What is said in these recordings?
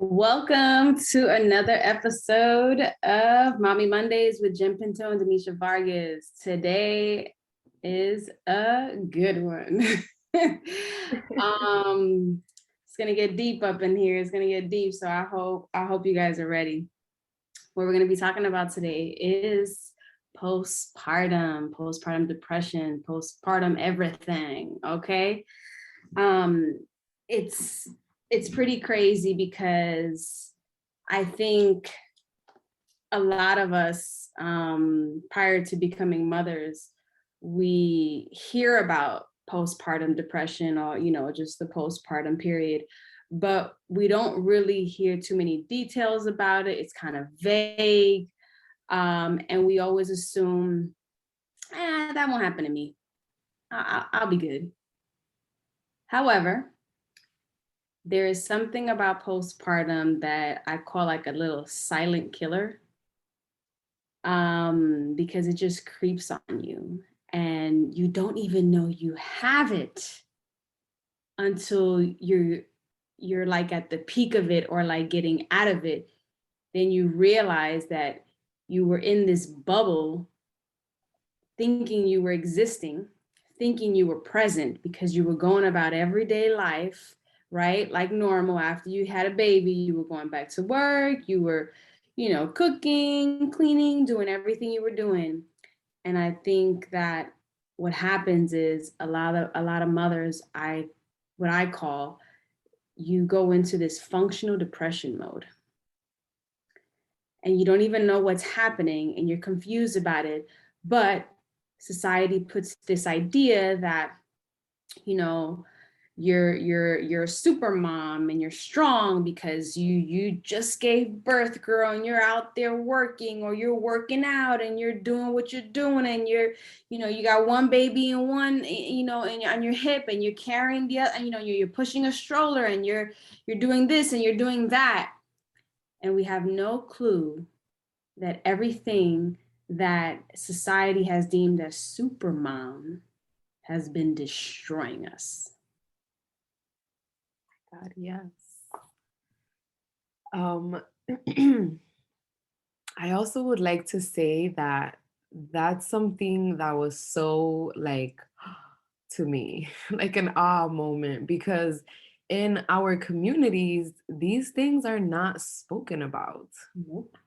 Welcome to another episode of Mommy Mondays with Jenn Pinto and Danesha Vargas. Today is a good one. It's gonna get deep up in here. It's gonna get deep. So I hope you guys are ready. What we're gonna be talking about today is postpartum depression, postpartum everything. Okay. It's pretty crazy because I think a lot of us, prior to becoming mothers, we hear about postpartum depression or, just the postpartum period, but we don't really hear too many details about it. It's kind of vague. And we always assume, that won't happen to me. I'll be good. However, there is something about postpartum that I call like a little silent killer, because it just creeps on you and you don't even know you have it until you're like at the peak of it or like getting out of it. Then you realize that you were in this bubble thinking you were existing, thinking you were present because you were going about everyday life, right? Like normal. After you had a baby, you were going back to work, you were, cooking, cleaning, doing everything you were doing. And I think that what happens is a lot of mothers, what I call, you go into this functional depression mode. And you don't even know what's happening and you're confused about it. But society puts this idea that, you're a super mom and you're strong because you just gave birth, girl, and you're out there working or you're working out and you're doing what you're doing and you got one baby and one, on your hip and you're carrying the other, you're pushing a stroller and you're doing this and you're doing that. And we have no clue that everything that society has deemed as super mom has been destroying us. God, yes. I also would like to say that that's something that was so to me, like an awe moment, because in our communities, these things are not spoken about. Nope.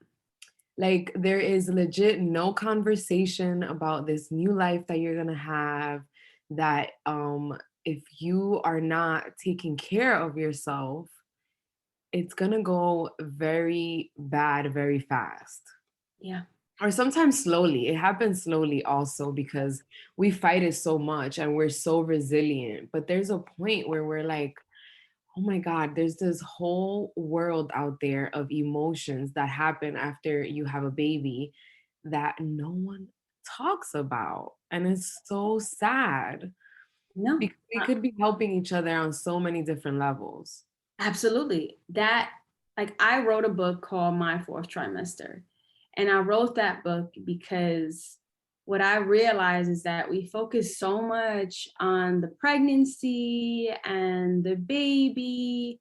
Like there is legit no conversation about this new life that you're gonna have, that if you are not taking care of yourself, it's gonna go very bad very fast. Yeah. Or sometimes slowly. It happens slowly also because we fight it so much and we're so resilient. But there's a point where we're like, oh my God, there's this whole world out there of emotions that happen after you have a baby that no one talks about. And it's so sad. No. Because we could be helping each other on so many different levels. Absolutely. I wrote a book called My Fourth Trimester. And I wrote that book because what I realized is that we focus so much on the pregnancy and the baby.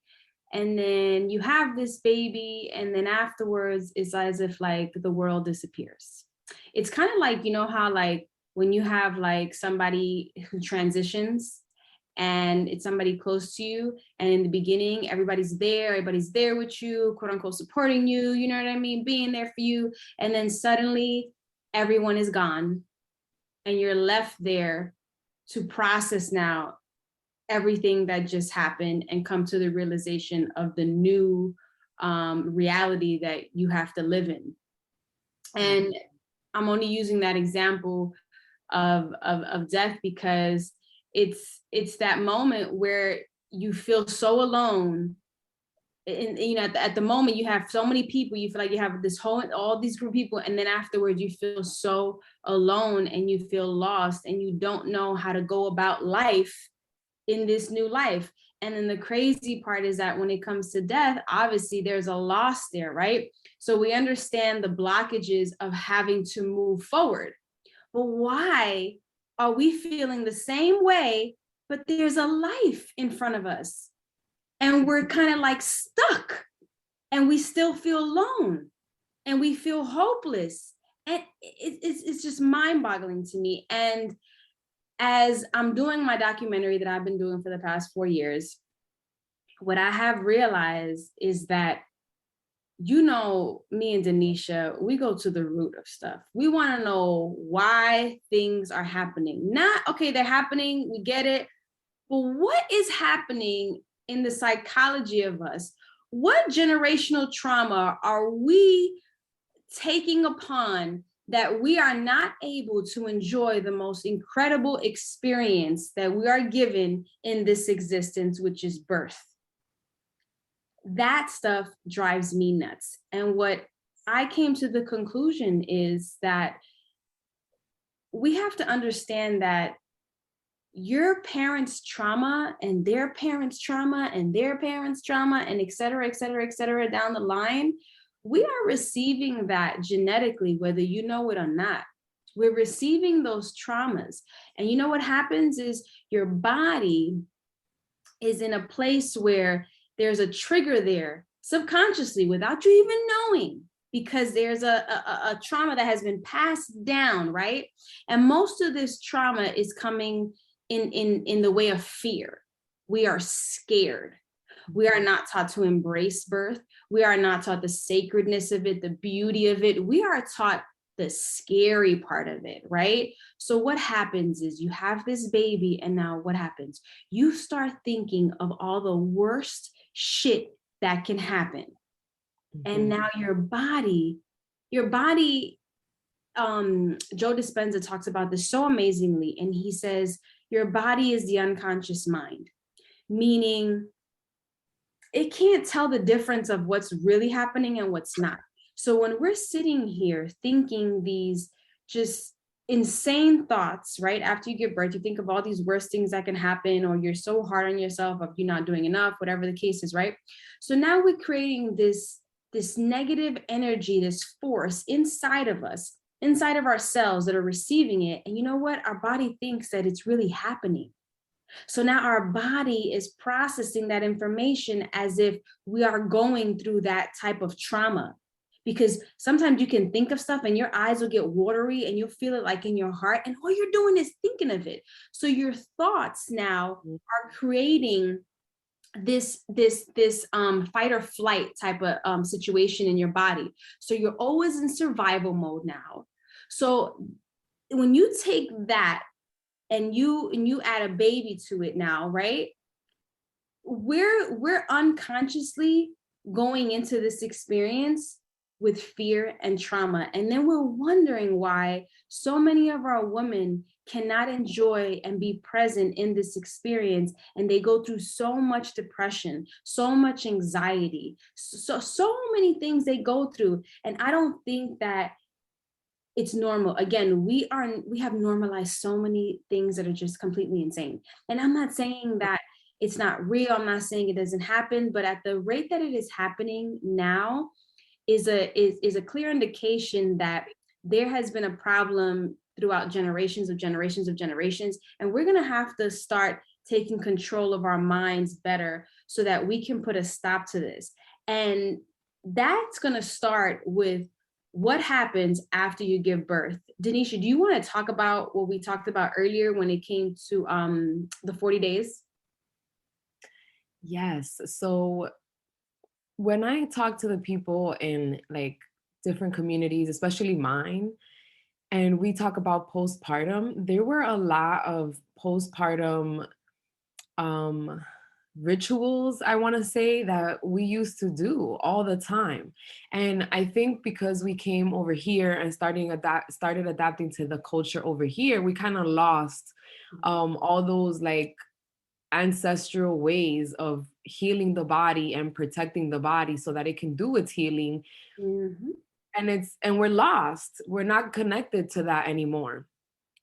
And then you have this baby, and then afterwards it's as if like the world disappears. It's kind of like, how like when you have like somebody who transitions and it's somebody close to you, and in the beginning everybody's there with you, quote unquote, supporting you, you know what I mean, being there for you, and then suddenly everyone is gone and you're left there to process now everything that just happened and come to the realization of the new reality that you have to live in. And I'm only using that example of death because it's that moment where you feel so alone. And at the moment you have so many people, you feel like you have all these group of people, and then afterwards you feel so alone and you feel lost and you don't know how to go about life in this new life. And then the crazy part is that when it comes to death, obviously there's a loss there, right? So we understand the blockages of having to move forward. But why are we feeling the same way, but there's a life in front of us and we're kind of like stuck? and we still feel alone and we feel hopeless. And it's just mind-boggling to me. And as I'm doing my documentary that I've been doing for the past 4 years, what I have realized is that, me and Danesha, we go to the root of stuff. We want to know why things are happening. Not, okay, they're happening, we get it, but what is happening in the psychology of us? What generational trauma are we taking upon that we are not able to enjoy the most incredible experience that we are given in this existence, which is birth? That stuff drives me nuts. And what I came to the conclusion is that we have to understand that your parents' trauma and their parents' trauma and their parents' trauma and et cetera, et cetera, et cetera, down the line, we are receiving that genetically, whether you know it or not. We're receiving those traumas. And you know what happens is your body is in a place where there's a trigger there subconsciously without you even knowing, because there's a trauma that has been passed down, right? And most of this trauma is coming in the way of fear. We are scared. We are not taught to embrace birth. We are not taught the sacredness of it, the beauty of it. We are taught the scary part of it, right? So what happens is you have this baby, and now what happens? You start thinking of all the worst shit that can happen. And now your body, Joe Dispenza talks about this so amazingly. And he says, your body is the unconscious mind, meaning it can't tell the difference of what's really happening and what's not. So when we're sitting here thinking these just insane thoughts, right? After you give birth, you think of all these worst things that can happen, or you're so hard on yourself of you're not doing enough, whatever the case is, right? So now we're creating this negative energy, this force inside of us, inside of ourselves that are receiving it. And you know what? Our body thinks that it's really happening. So now our body is processing that information as if we are going through that type of trauma. Because sometimes you can think of stuff and your eyes will get watery and you'll feel it like in your heart, and all you're doing is thinking of it. So your thoughts now are creating this fight or flight type of situation in your body. So you're always in survival mode now. So when you take that and you add a baby to it now, right? We're unconsciously going into this experience with fear and trauma. And then we're wondering why so many of our women cannot enjoy and be present in this experience. And they go through so much depression, so much anxiety, so many things they go through. And I don't think that it's normal. Again, we have normalized so many things that are just completely insane. And I'm not saying that it's not real. I'm not saying it doesn't happen, but at the rate that it is happening now is a clear indication that there has been a problem throughout generations of generations of generations. And we're going to have to start taking control of our minds better so that we can put a stop to this. And that's going to start with what happens after you give birth. Danesha, do you want to talk about what we talked about earlier when it came to the 40 days? Yes. So when I talk to the people in like different communities, especially mine, and we talk about postpartum, there were a lot of postpartum rituals, I want to say, that we used to do all the time. And I think because we came over here and started adapting to the culture over here, we kind of lost all those like ancestral ways of healing the body and protecting the body so that it can do its healing. Mm-hmm. And we're lost. We're not connected to that anymore.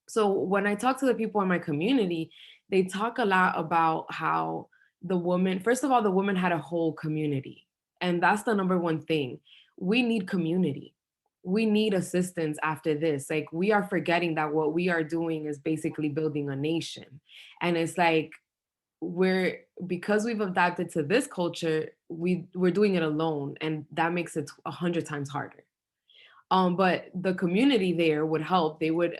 So when I talk to the people in my community, they talk a lot about how the woman, first of all, the woman had a whole community. And that's the number one thing. We need community. We need assistance after this. Like, we are forgetting that what we are doing is basically building a nation. And it's like, because we've adapted to this culture, we're doing it alone, and that makes it 100 times harder. But the community there would help. They would,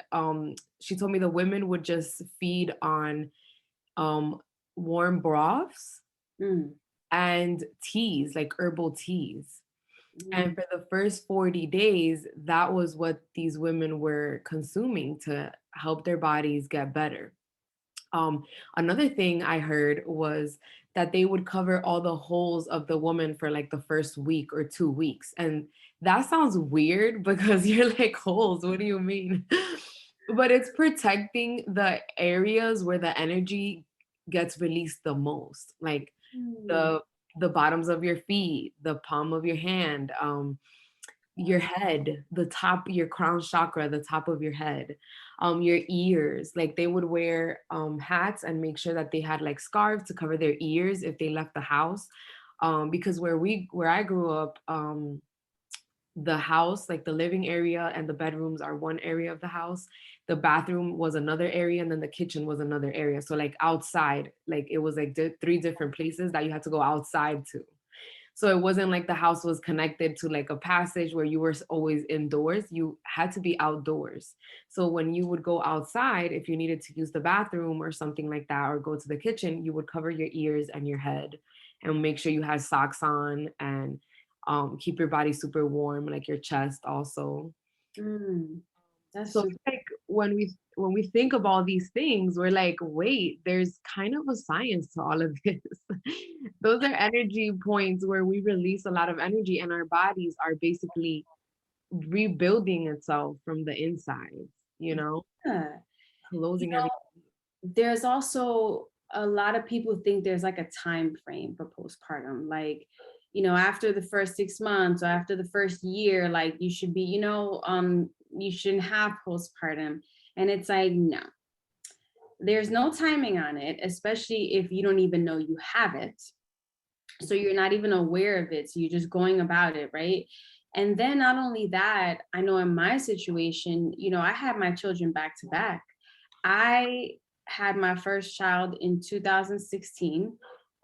she told me the women would just feed on um, warm broths Mm, and teas, like herbal teas. And mm, for the first 40 days, that was what these women were consuming to help their bodies get better. Um, Another thing I heard was that they would cover all the holes of the woman for like the first week or 2 weeks. And that sounds weird because you're like, holes, what do you mean? But it's protecting the areas where the energy gets released the most, like mm. the the bottoms of your feet, the palm of your hand, your head, the top, your crown chakra, the top of your head, your ears. Like they would wear hats and make sure that they had like scarves to cover their ears if they left the house. Because where I grew up, the house, like the living area and the bedrooms are one area of the house. The bathroom was another area, and then the kitchen was another area. So like outside, like it was like three different places that you had to go outside to. So it wasn't like the house was connected to like a passage where you were always indoors. You had to be outdoors. So when you would go outside, if you needed to use the bathroom or something like that, or go to the kitchen, you would cover your ears and your head and make sure you had socks on, and keep your body super warm, like your chest also. Mm. That's So super. it's like when we think of all these things, we're like, wait, there's kind of a science to all of this. Those are energy points where we release a lot of energy, and our bodies are basically rebuilding itself from the inside, you know, Yeah. You closing everything. know, there's also a lot of people think there's like a time frame for postpartum. Like, after the first 6 months or after the first year, like you should be, you shouldn't have postpartum. And it's like, no, there's no timing on it, especially if you don't even know you have it. So you're not even aware of it. So you're just going about it, right? And then not only that, I know in my situation, I had my children back to back. I had my first child in 2016.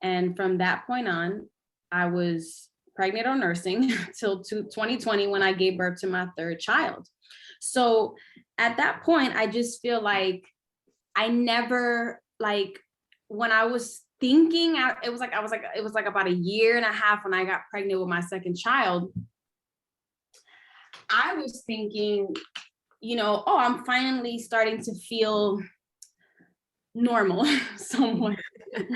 And from that point on, I was pregnant or nursing till 2020 when I gave birth to my third child. So at that point, I just feel like I never like when I was thinking it was like about a year and a half when I got pregnant with my second child. I was thinking, oh, I'm finally starting to feel normal somewhat,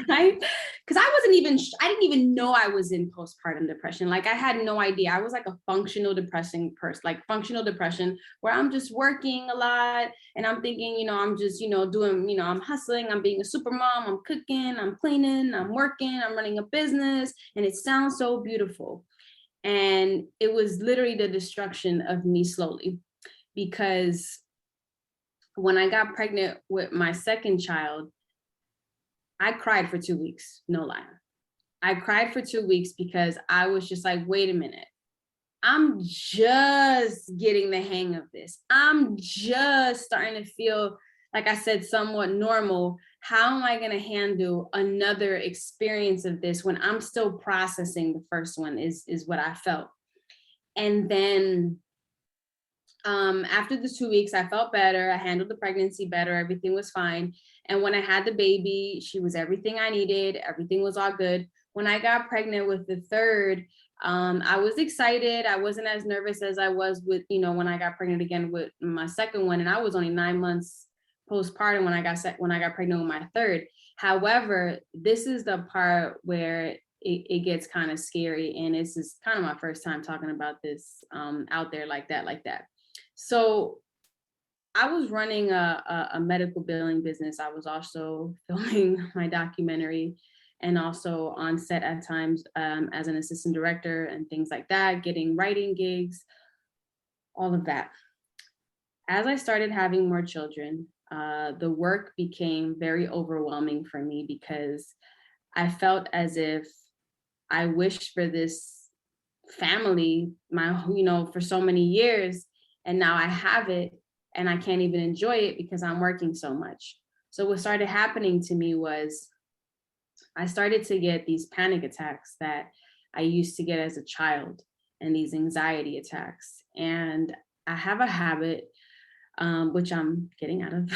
right? Because I didn't even know I was in postpartum depression. Like I had no idea. I was like a functional depressing person, like functional depression, where I'm just working a lot and I'm thinking, I'm just, doing, I'm hustling, I'm being a super mom, I'm cooking, I'm cleaning, I'm working, I'm running a business, and it sounds so beautiful. And it was literally the destruction of me slowly, because when I got pregnant with my second child, I cried for 2 weeks, no lie. I cried for 2 weeks because I was just like, wait a minute. I'm just getting the hang of this. I'm just starting to feel, like I said, somewhat normal. How am I going to handle another experience of this when I'm still processing the first one, is what I felt. And then after the 2 weeks, I felt better. I handled the pregnancy better. Everything was fine. And when I had the baby, she was everything I needed. Everything was all good. When I got pregnant with the third, I was excited. I wasn't as nervous as I was with, when I got pregnant again with my second one. And I was only 9 months postpartum when I got pregnant with my third. However, this is the part where it gets kind of scary. And this is kind of my first time talking about this out there like that. So I was running a medical billing business. I was also filming my documentary and also on set at times as an assistant director and things like that, getting writing gigs, all of that. As I started having more children, the work became very overwhelming for me because I felt as if I wished for this family, for so many years, and now I have it and I can't even enjoy it because I'm working so much. So what started happening to me was I started to get these panic attacks that I used to get as a child, and these anxiety attacks. And I have a habit, which I'm getting out of,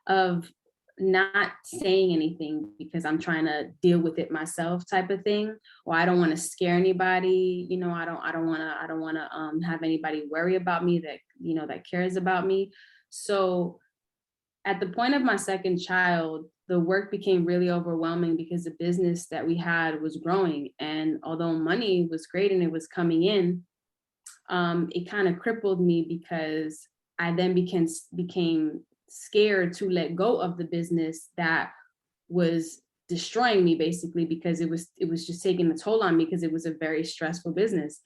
of not saying anything because I'm trying to deal with it myself, type of thing. Or I don't want to scare anybody. I don't want to have anybody worry about me that, that cares about me. So at the point of my second child, the work became really overwhelming because the business that we had was growing. And although money was great and it was coming in, it kind of crippled me because I then became scared to let go of the business that was destroying me, basically, because it was just taking a toll on me because it was a very stressful business.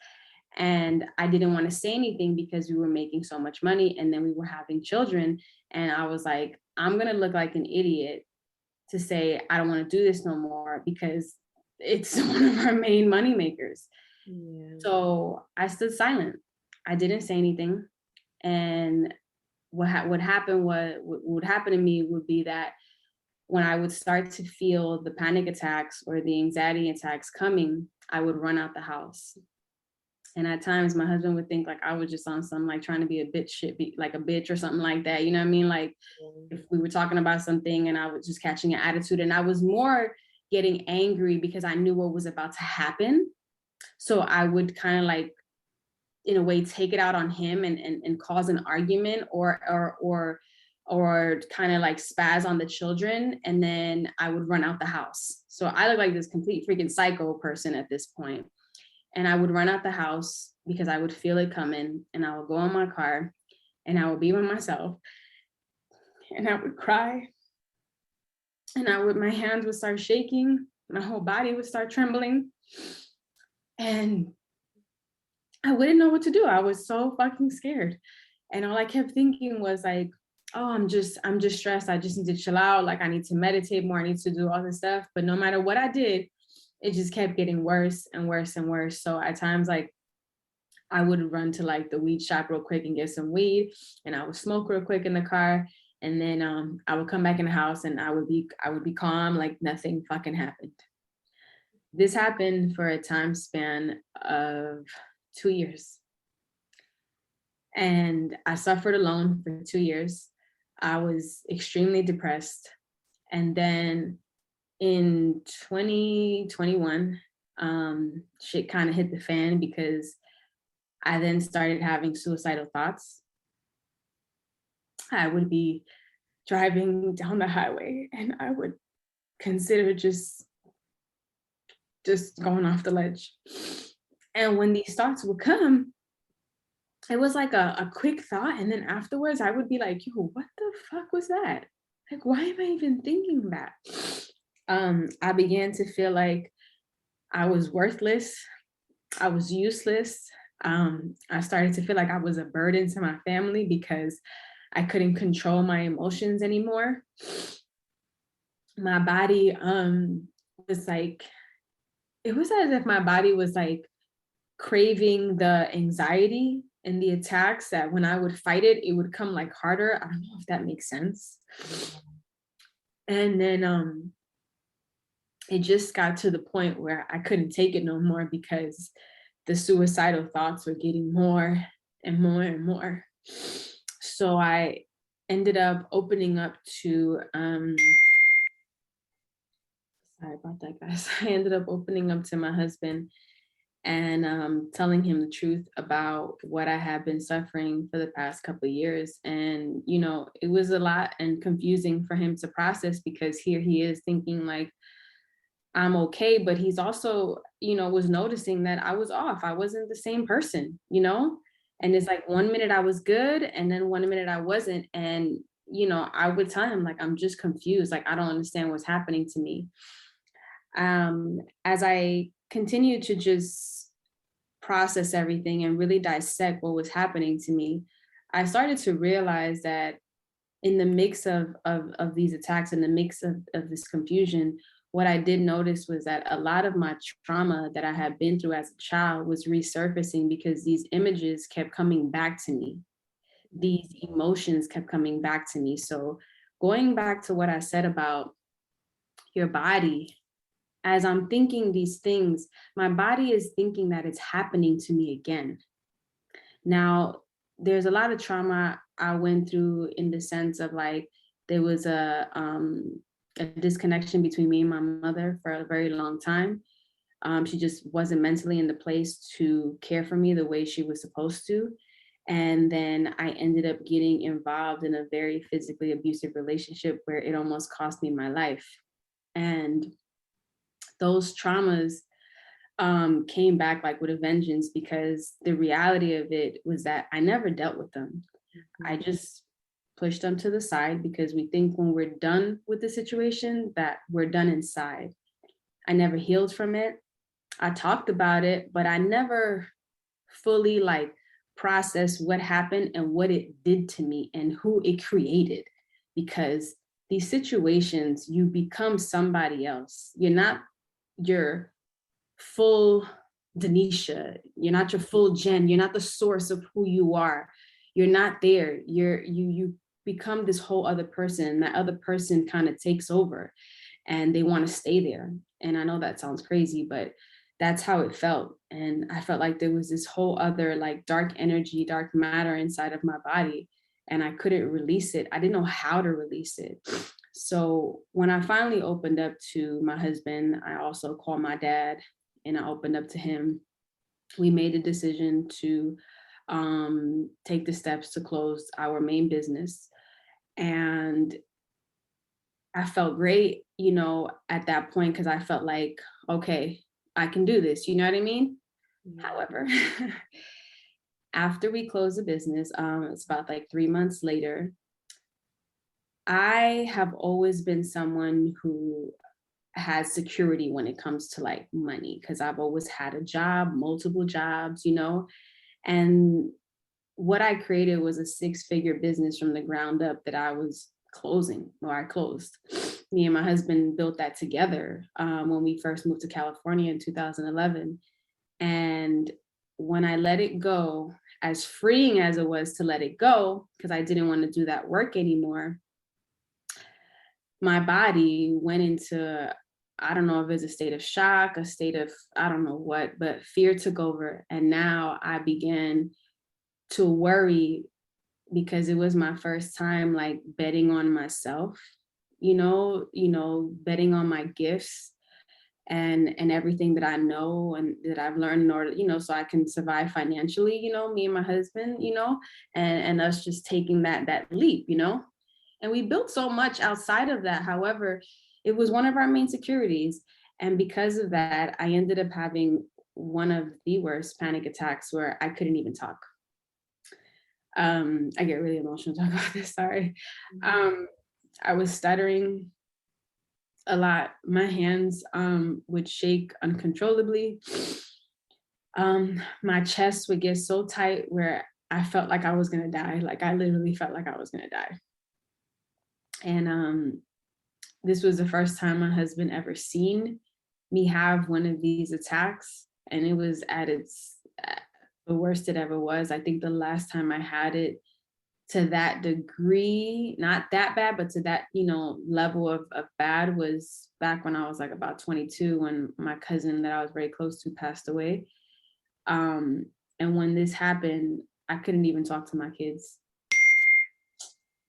And I didn't want to say anything because we were making so much money and then we were having children. And I was like, I'm going to look like an idiot to say, I don't want to do this no more because it's one of our main money makers. Yeah. So I stood silent. I didn't say anything. And what would happen what would happen to me would be that when I would start to feel the panic attacks or the anxiety attacks coming, I would run out the house. And at times my husband would think like I was just on some like trying to be a bitch shit, be like a bitch or something like that. You know what I mean? Like if we were talking about something and I was just catching an attitude, and I was more getting angry because I knew what was about to happen. So I would kind of like, in a way, take it out on him and cause an argument or kind of like spaz on the children, and then I would run out the house. So I look like this complete freaking psycho person at this point. And I would run out the house because I would feel it coming, and I would go in my car and I would be by myself and I would cry, and my hands would start shaking, my whole body would start trembling, and I wouldn't know what to do. I was so fucking scared. And all I kept thinking was like, oh, I'm just stressed. I just need to chill out. Like I need to meditate more. I need to do all this stuff. But no matter what I did, it just kept getting worse and worse and worse. So at times, like I would run to like the weed shop real quick and get some weed, and I would smoke real quick in the car. And then I would come back in the house and I would be calm, like nothing fucking happened. This happened for a time span of 2 years. And I suffered alone for 2 years. I was extremely depressed. And then in 2021, shit kind of hit the fan because I then started having suicidal thoughts. I would be driving down the highway and I would consider just going off the ledge. And when these thoughts would come, it was like a quick thought. And then afterwards, I would be like, yo, what the fuck was that? Like, why am I even thinking that? I began to feel like I was worthless. I was useless. I started to feel like I was a burden to my family because I couldn't control my emotions anymore. My body was like, it was as if my body was like craving the anxiety and the attacks, that when I would fight it, it would come like harder. I don't know if that makes sense. And then it just got to the point where I couldn't take it no more because the suicidal thoughts were getting more and more and more. So I ended up opening up to sorry about that, guys. I ended up opening up to my husband and telling him the truth about what I had been suffering for the past couple of years. And, it was a lot and confusing for him to process because here he is thinking like, I'm okay, but he's also, was noticing that I was off. I wasn't the same person. And it's like 1 minute I was good and then 1 minute I wasn't. And, I would tell him like, I'm just confused. Like, I don't understand what's happening to me. As I continued to just process everything and really dissect what was happening to me, I started to realize that in the mix of these attacks, in the mix of this confusion, what I did notice was that a lot of my trauma that I had been through as a child was resurfacing because these images kept coming back to me. These emotions kept coming back to me. So going back to what I said about, your body, as I'm thinking these things, my body is thinking that it's happening to me again. Now, there's a lot of trauma I went through in the sense of like, there was a disconnection between me and my mother for a very long time. She just wasn't mentally in the place to care for me the way she was supposed to. And then I ended up getting involved in a very physically abusive relationship where it almost cost me my life. And those traumas came back like with a vengeance, because the reality of it was that I never dealt with them. I just pushed them to the side because we think when we're done with the situation that we're done inside. I never healed from it. I talked about it, but I never fully like processed what happened and what it did to me and who it created. Because these situations, you become somebody else. You're not your full Danesha. You're not your full Jenn. You're not the source of who you are. You're not there. You become this whole other person. That other person kind of takes over and they want to stay there. And I know that sounds crazy, but that's how it felt. And I felt like there was this whole other like dark energy, dark matter inside of my body. And I couldn't release it. I didn't know how to release it. So when I finally opened up to my husband, I also called my dad and I opened up to him. We made a decision to take the steps to close our main business. And I felt great, you know, at that point, because I felt like, okay, I can do this. You know what I mean? Yeah. However, after we closed the business, it's about like 3 months later, I have always been someone who has security when it comes to like money, because I've always had a job, multiple jobs, you know, and what I created was a 6-figure business from the ground up that I was closing, or I closed. Me and my husband built that together when we first moved to California in 2011. And when I let it go, as freeing as it was to let it go, because I didn't want to do that work anymore, my body went into, I don't know if it's a state of shock, a state of, I don't know what, but fear took over. And now I began to worry, because it was my first time like betting on myself, you know, betting on my gifts and everything that I know and that I've learned in order, you know, so I can survive financially, you know, me and my husband, you know, and us just taking that leap, you know. And we built so much outside of that. However, it was one of our main securities. And because of that, I ended up having one of the worst panic attacks where I couldn't even talk. I get really emotional talking about this, sorry. I was stuttering a lot. My hands would shake uncontrollably. My chest would get so tight where I felt like I was gonna die. Like I literally felt like I was gonna die. And this was the first time my husband ever seen me have one of these attacks. And it was at its the worst it ever was. I think the last time I had it to that degree, not that bad, but to that, you know, level of bad, was back when I was like about 22, when my cousin that I was very close to passed away. And when this happened, I couldn't even talk to my kids.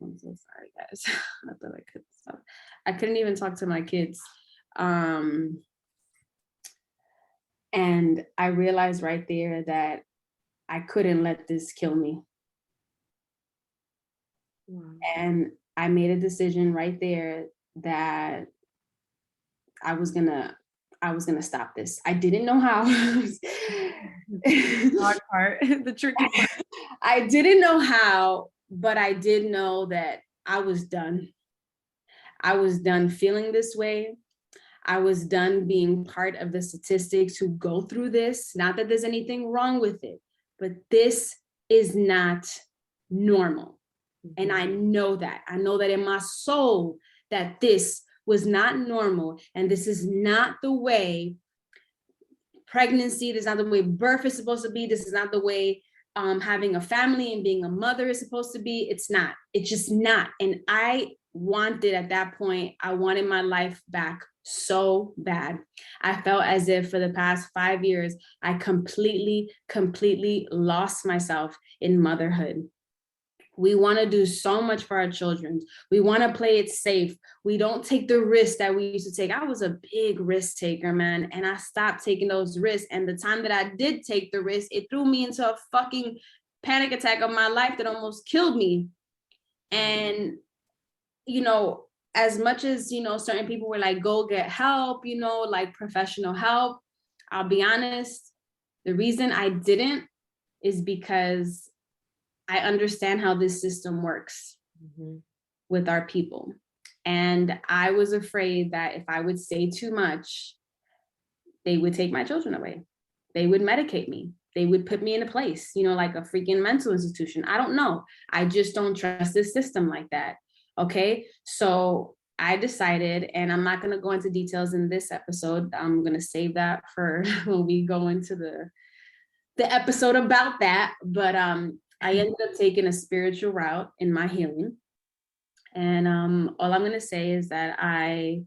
I'm so sorry, guys. I thought I could stop. I couldn't even talk to my kids. And I realized right there that I couldn't let this kill me. Wow. And I made a decision right there that I was gonna stop this. I didn't know how. Hard part, the tricky part. I didn't know how, but I did know that I was done. I was done feeling this way. I was done being part of the statistics who go through this. Not that there's anything wrong with it, but this is not normal. And I know that. I know that in my soul that this was not normal. And this is not the way pregnancy, this is not the way birth is supposed to be. This is not the way having a family and being a mother is supposed to be. It's not. It's just not. And I wanted at that point, I wanted my life back so bad. I felt as if for the past 5 years, I completely lost myself in motherhood. We want to do so much for our children. We want to play it safe. We don't take the risks that we used to take. I was a big risk taker, man, and I stopped taking those risks. And the time that I did take the risk, it threw me into a fucking panic attack of my life that almost killed me. And, you know, as much as, you know, certain people were like, go get help, you know, like professional help, I'll be honest, the reason I didn't is because I understand how this system works with our people. And I was afraid that if I would say too much, they would take my children away. They would medicate me. They would put me in a place, you know, like a freaking mental institution. I don't know. I just don't trust this system like that. Okay. So I decided, and I'm not going to go into details in this episode. I'm going to save that for when we go into the episode about that. But I ended up taking a spiritual route in my healing. And all I'm going to say is that I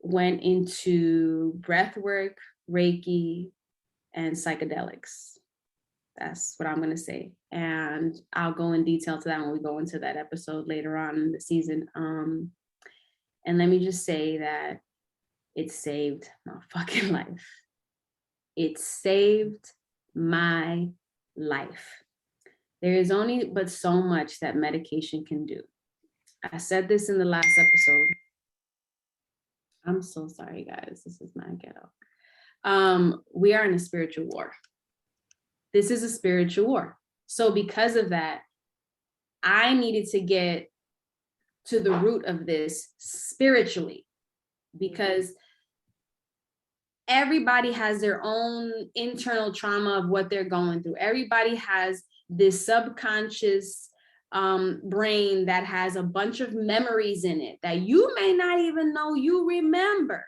went into breath work, Reiki, and psychedelics. That's what I'm going to say. And I'll go in detail to that when we go into that episode later on in the season. And let me just say that it saved my fucking life. It saved my life. There is only but so much that medication can do. I said this in the last episode. I'm so sorry, guys. This is not ghetto. We are in a spiritual war. This is a spiritual war. So because of that, I needed to get to the root of this spiritually, because everybody has their own internal trauma of what they're going through. Everybody has this subconscious brain that has a bunch of memories in it that you may not even know you remember,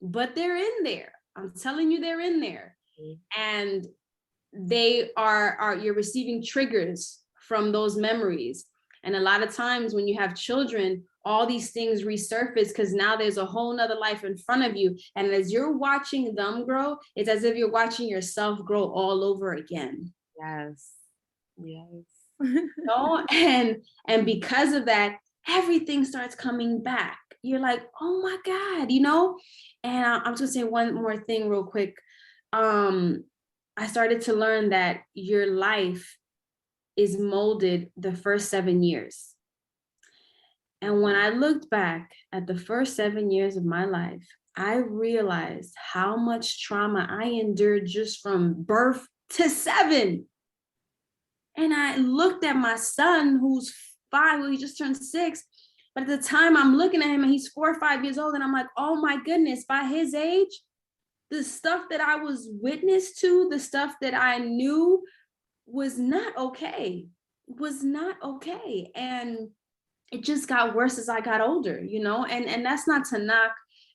but they're in there. I'm telling you, they're in there. And they are you're receiving triggers from those memories. And a lot of times when you have children, all these things resurface because now there's a whole nother life in front of you. And as you're watching them grow, it's as if you're watching yourself grow all over again. Yes. Yes. No? And because of that, everything starts coming back. You're like, oh my God, you know? And I'm just gonna say one more thing real quick. I started to learn that your life is molded the first 7 years. And when I looked back at the first 7 years of my life, I realized how much trauma I endured just from birth to 7. And I looked at my son, who's 5, well, he just turned 6. But at the time I'm looking at him and he's 4 or 5 years old. And I'm like, oh my goodness, by his age, the stuff that I was witness to, the stuff that I knew was not okay, And it just got worse as I got older, you know, and that's not to knock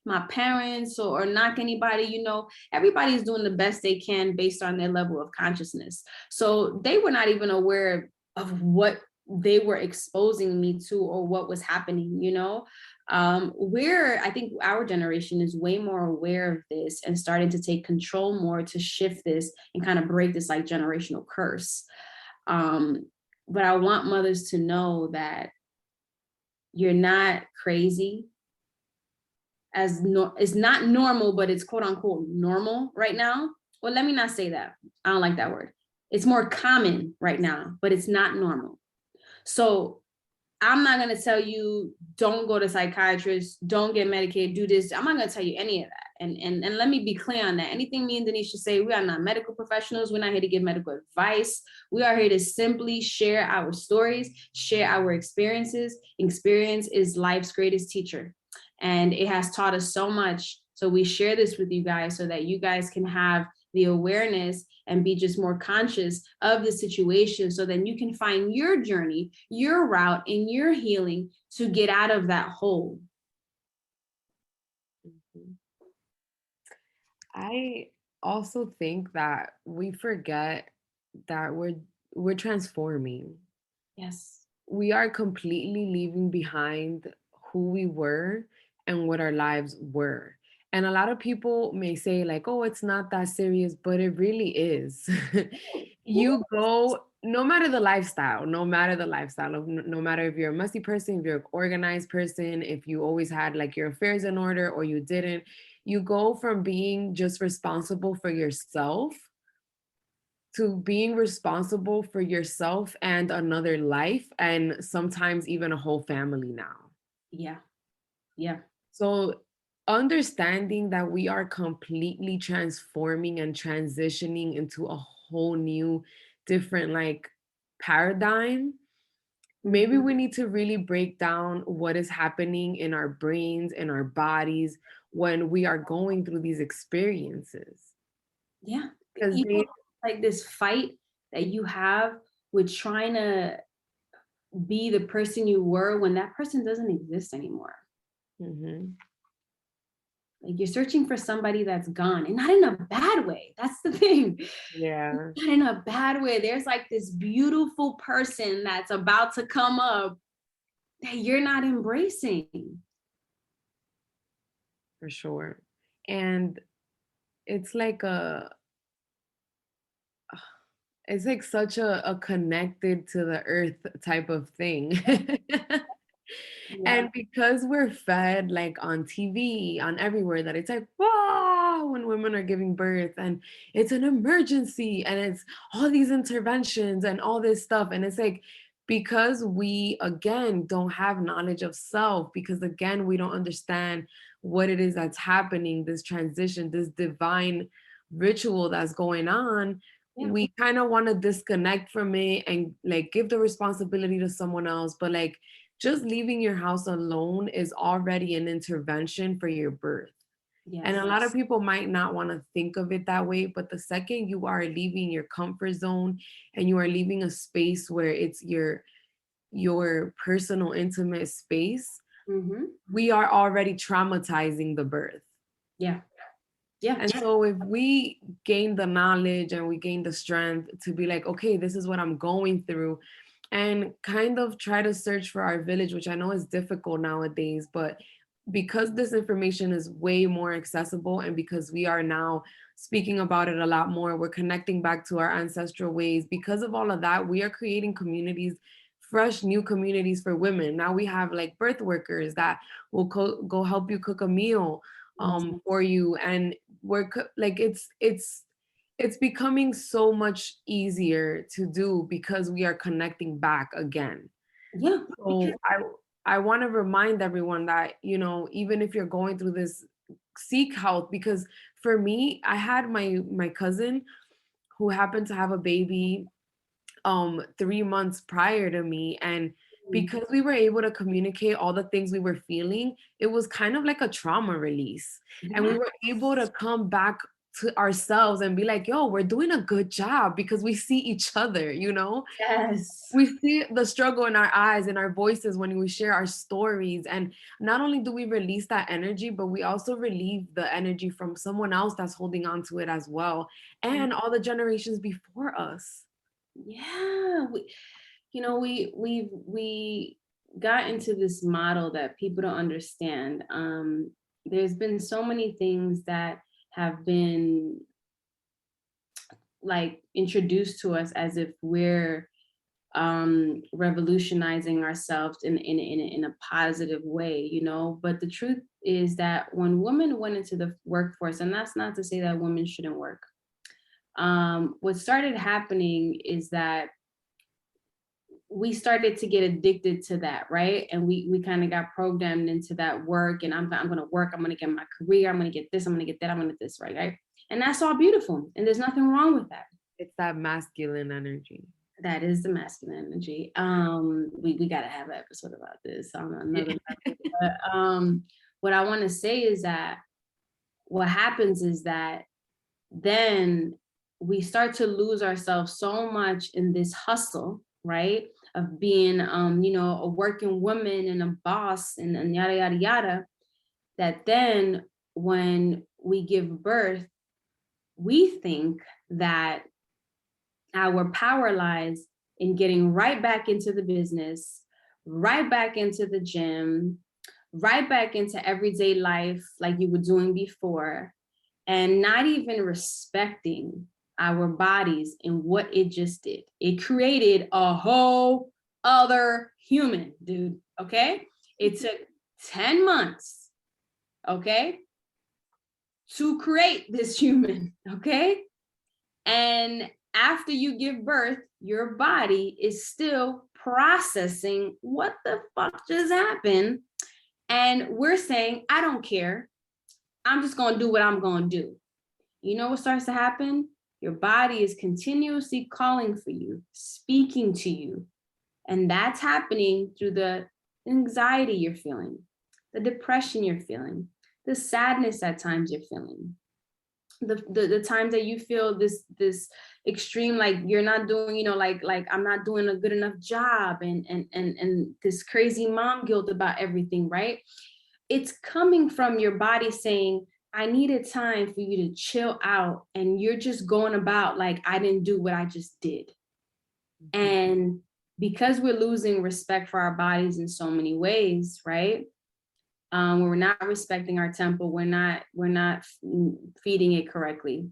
my parents or knock anybody, you know, everybody's doing the best they can based on their level of consciousness. So they were not even aware of what they were exposing me to or what was happening, you know. I think our generation is way more aware of this and starting to take control more to shift this and kind of break this like generational curse. But I want mothers to know that you're not crazy. It's not normal, but it's quote unquote normal right now. Well, let me not say that. I don't like that word. It's more common right now, but it's not normal. So I'm not going to tell you, don't go to psychiatrists, don't get medicated, do this. I'm not going to tell you any of that. And let me be clear on that. Anything me and Danesha say, we are not medical professionals. We're not here to give medical advice. We are here to simply share our stories, share our experiences. Experience is life's greatest teacher. And it has taught us so much. So we share this with you guys so that you guys can have the awareness and be just more conscious of the situation, so then you can find your journey, your route, and your healing to get out of that hole. I also think that we forget that we're transforming. Yes. we are completely leaving behind who we were and what our lives were. And a lot of people may say, like, oh, it's not that serious, but it really is. You go, no matter the lifestyle, no matter the lifestyle, no matter if you're a messy person, if you're an organized person, if you always had like your affairs in order or you didn't, you go from being just responsible for yourself to being responsible for yourself and another life, and sometimes even a whole family now. Yeah. Yeah. So, understanding that we are completely transforming and transitioning into a whole new, different, like, paradigm, maybe Mhm. we need to really break down what is happening in our brains, in our bodies when we are going through these experiences. Yeah. Because You know, they, like this fight that you have with trying to be the person you were when that person doesn't exist anymore. Mhm. Like you're searching for somebody that's gone and not in a bad way. That's the thing. Yeah, Not in a bad way. There's like this beautiful person that's about to come up that you're not embracing. for sure. And it's like it's like such a connected to the earth type of thing. Yeah. And because we're fed like on TV, on everywhere, that it's like, wow, when women are giving birth and it's an emergency and it's all these interventions and all this stuff. And it's like, because we, again, don't have knowledge of self, because again, we don't understand what it is that's happening, this transition, this divine ritual that's going on, Yeah. we kind of want to disconnect from it and like give the responsibility to someone else. But like, just leaving your house alone is already an intervention for your birth. And a Yes. lot of people might not want to think of it that way, but the second you are leaving your comfort zone and you are leaving a space where it's your personal intimate space, Hmm. we are already traumatizing the birth. Yeah. Yeah. And so if we gain the knowledge and we gain the strength to be like, okay, this is what I'm going through, and kind of try to search for our village, which I know is difficult nowadays, but because this information is way more accessible and because we are now speaking about it a lot more, we're connecting back to our ancestral ways. Because of all of that, we are creating communities, fresh new communities for women. Now we have like birth workers that will go help you cook a meal Mhm. for you, and like it's becoming so much easier to do because we are connecting back again. Yeah. Because So I want to remind everyone that, even if you're going through this, seek help. Because for me, I had my cousin who happened to have a baby 3 months prior to me, and because we were able to communicate all the things we were feeling, it was kind of like a trauma release, and we yeah. were able to come back to ourselves and be like, yo, we're doing a good job because we see each other. Yes. We see the struggle in our eyes and our voices when we share our stories, and not only do we release that energy, but we also relieve the energy from someone else that's holding on to it as well, and all the generations before us. Yeah. We got into this model that people don't understand. There's been so many things that have been like introduced to us as if we're revolutionizing ourselves in a positive way, but the truth is that when women went into the workforce, and that's not to say that women shouldn't work, what started happening is that we started to get addicted to that, right? And we kind of got programmed into that work. And I'm going to work. I'm going to get my career. I'm going to get this. I'm going to get that. I'm going to get this, right? And that's all beautiful. And there's nothing wrong with that. It's that masculine energy. That is the masculine energy. We got to have an episode about this on Yeah. another level. But what I want to say is that what happens is that then we start to lose ourselves so much in this hustle, right? Of being, a working woman and a boss and yada, yada, yada, that then when we give birth, we think that our power lies in getting right back into the business, right back into the gym, right back into everyday life like you were doing before, and not even respecting our bodies and what it just did. It created a whole other human, dude. Okay. It took 10 months, okay, to create this human. Okay. And after you give birth, your body is still processing what the fuck just happened. And we're saying, I don't care. I'm just going to do what I'm going to do. You know what starts to happen? Your body is continuously calling for you, speaking to you. And that's happening through the anxiety you're feeling, the depression you're feeling, the sadness at times you're feeling, the times that you feel this extreme, like you're not doing, like I'm not doing a good enough job, and this crazy mom guilt about everything, right? It's coming from your body saying, I needed time for you to chill out, and you're just going about like I didn't do what I just did. And because we're losing respect for our bodies in so many ways, right? We're not respecting our temple, we're not feeding it correctly.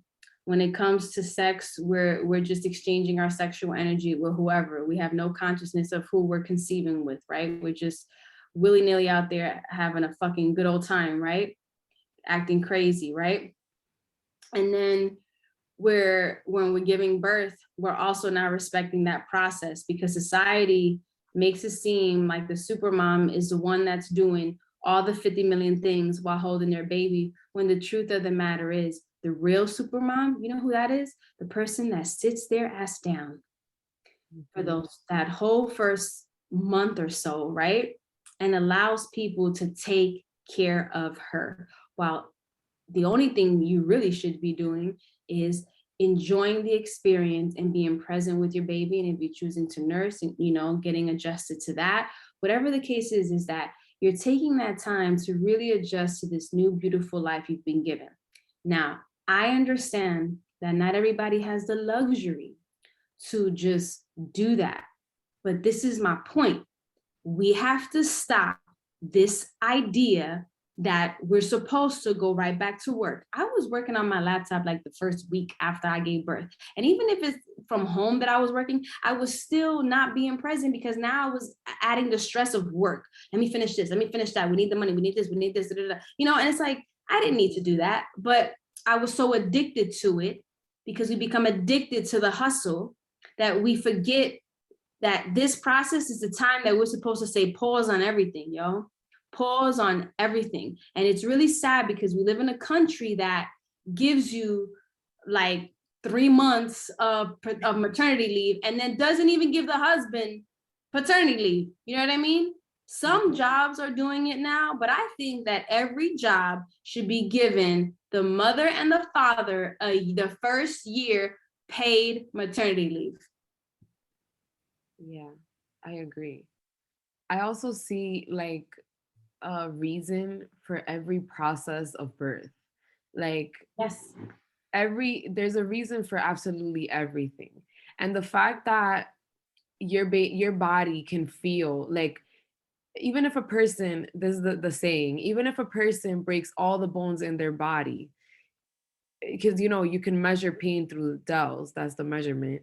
When it comes to sex, we're just exchanging our sexual energy with whoever. We have no consciousness of who we're conceiving with, right? We're just willy-nilly out there having a fucking good old time, right? Acting crazy, right? And then when we're giving birth, we're also not respecting that process, because society makes it seem like the super mom is the one that's doing all the 50 million things while holding their baby, when the truth of the matter is the real super mom, you know who that is? The person that sits their ass down for that whole first month or so, right? And allows people to take care of her, while the only thing you really should be doing is enjoying the experience and being present with your baby. And if you're choosing to nurse and, getting adjusted to that, whatever the case is that you're taking that time to really adjust to this new, beautiful life you've been given. Now, I understand that not everybody has the luxury to just do that. But this is my point. We have to stop this idea that we're supposed to go right back to work. I was working on my laptop like the first week after I gave birth. And even if it's from home that I was working, I was still not being present, because now I was adding the stress of work. Let me finish this. Let me finish that. We need the money. We need this. We need this. And it's like, I didn't need to do that. But I was so addicted to it, because we become addicted to the hustle, that we forget that this process is the time that we're supposed to say pause on everything, yo. Pause on everything. And it's really sad, because we live in a country that gives you like 3 months of maternity leave, and then doesn't even give the husband paternity leave. You know what I mean? Some jobs are doing it now, but I think that every job should be given the mother and the father the first year paid maternity leave. Yeah, I agree. I also see like a reason for every process of birth. Like Yes. there's a reason for absolutely everything. And the fact that your body can feel like, even if a person, this is the saying, even if a person breaks all the bones in their body, because you can measure pain through dells, that's the measurement.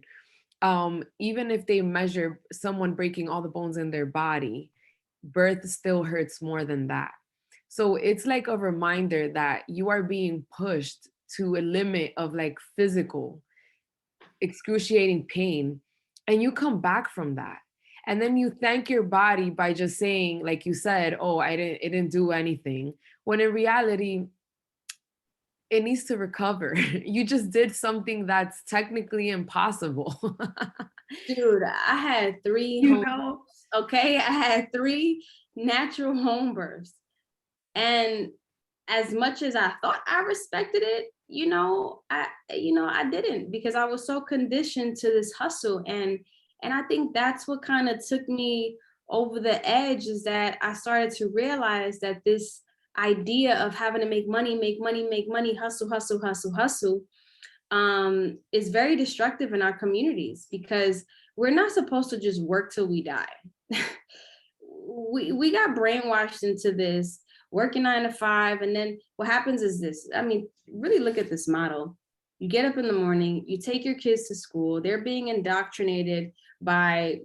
Even if they measure someone breaking all the bones in their body, birth still hurts more than that. So it's like a reminder that you are being pushed to a limit of like physical, excruciating pain, and you come back from that. And then you thank your body by just saying, like you said, oh, it didn't do anything. When in reality, it needs to recover. You just did something that's technically impossible. Dude, I had 3 You home know? births, okay? I had 3 natural home births. And as much as I thought I respected it, I didn't, because I was so conditioned to this hustle. And I think that's what kind of took me over the edge, is that I started to realize that this idea of having to make money, hustle, hustle, hustle, hustle, is very destructive in our communities, because we're not supposed to just work till we die. we got brainwashed into this working 9 to 5. And then what happens is this. I mean, really look at this model. You get up in the morning, you take your kids to school, they're being indoctrinated by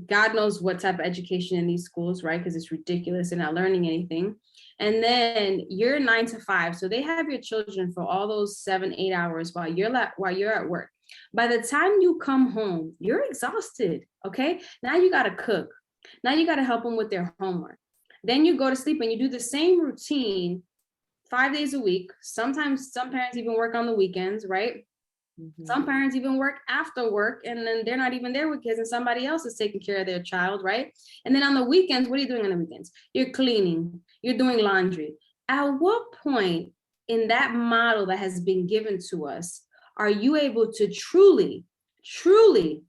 God knows what type of education in these schools, right? Because it's ridiculous. They're not learning anything. And then you're 9 to 5. So they have your children for all those 7, 8 hours while you're at work. By the time you come home, you're exhausted. Okay. Now you got to cook. Now you got to help them with their homework. Then you go to sleep and you do the same routine 5 days a week. Sometimes some parents even work on the weekends, right? Some parents even work after work, and then they're not even there with kids, and somebody else is taking care of their child, right? And then on the weekends, what are you doing on the weekends? You're cleaning, you're doing laundry. At what point in that model that has been given to us are you able to truly, truly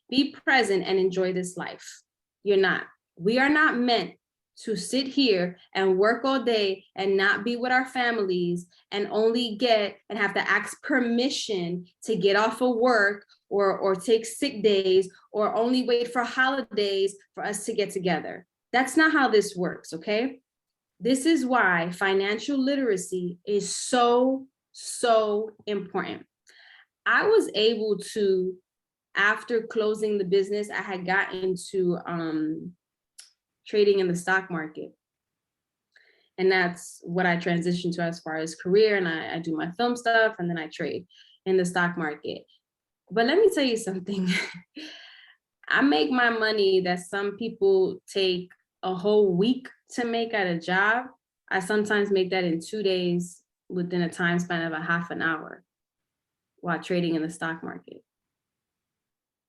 be present and enjoy this life? You're not. We are not meant to sit here and work all day and not be with our families and only get and have to ask permission to get off of work or take sick days or only wait for holidays for us to get together. That's not how this works, okay? This is why financial literacy is so, so important. I was able to, after closing the business, I had gotten into trading in the stock market. And that's what I transitioned to as far as career. And I do my film stuff and then I trade in the stock market. But let me tell you something. I make my money that some people take a whole week to make at a job. I sometimes make that in 2 days within a time span of a half an hour while trading in the stock market.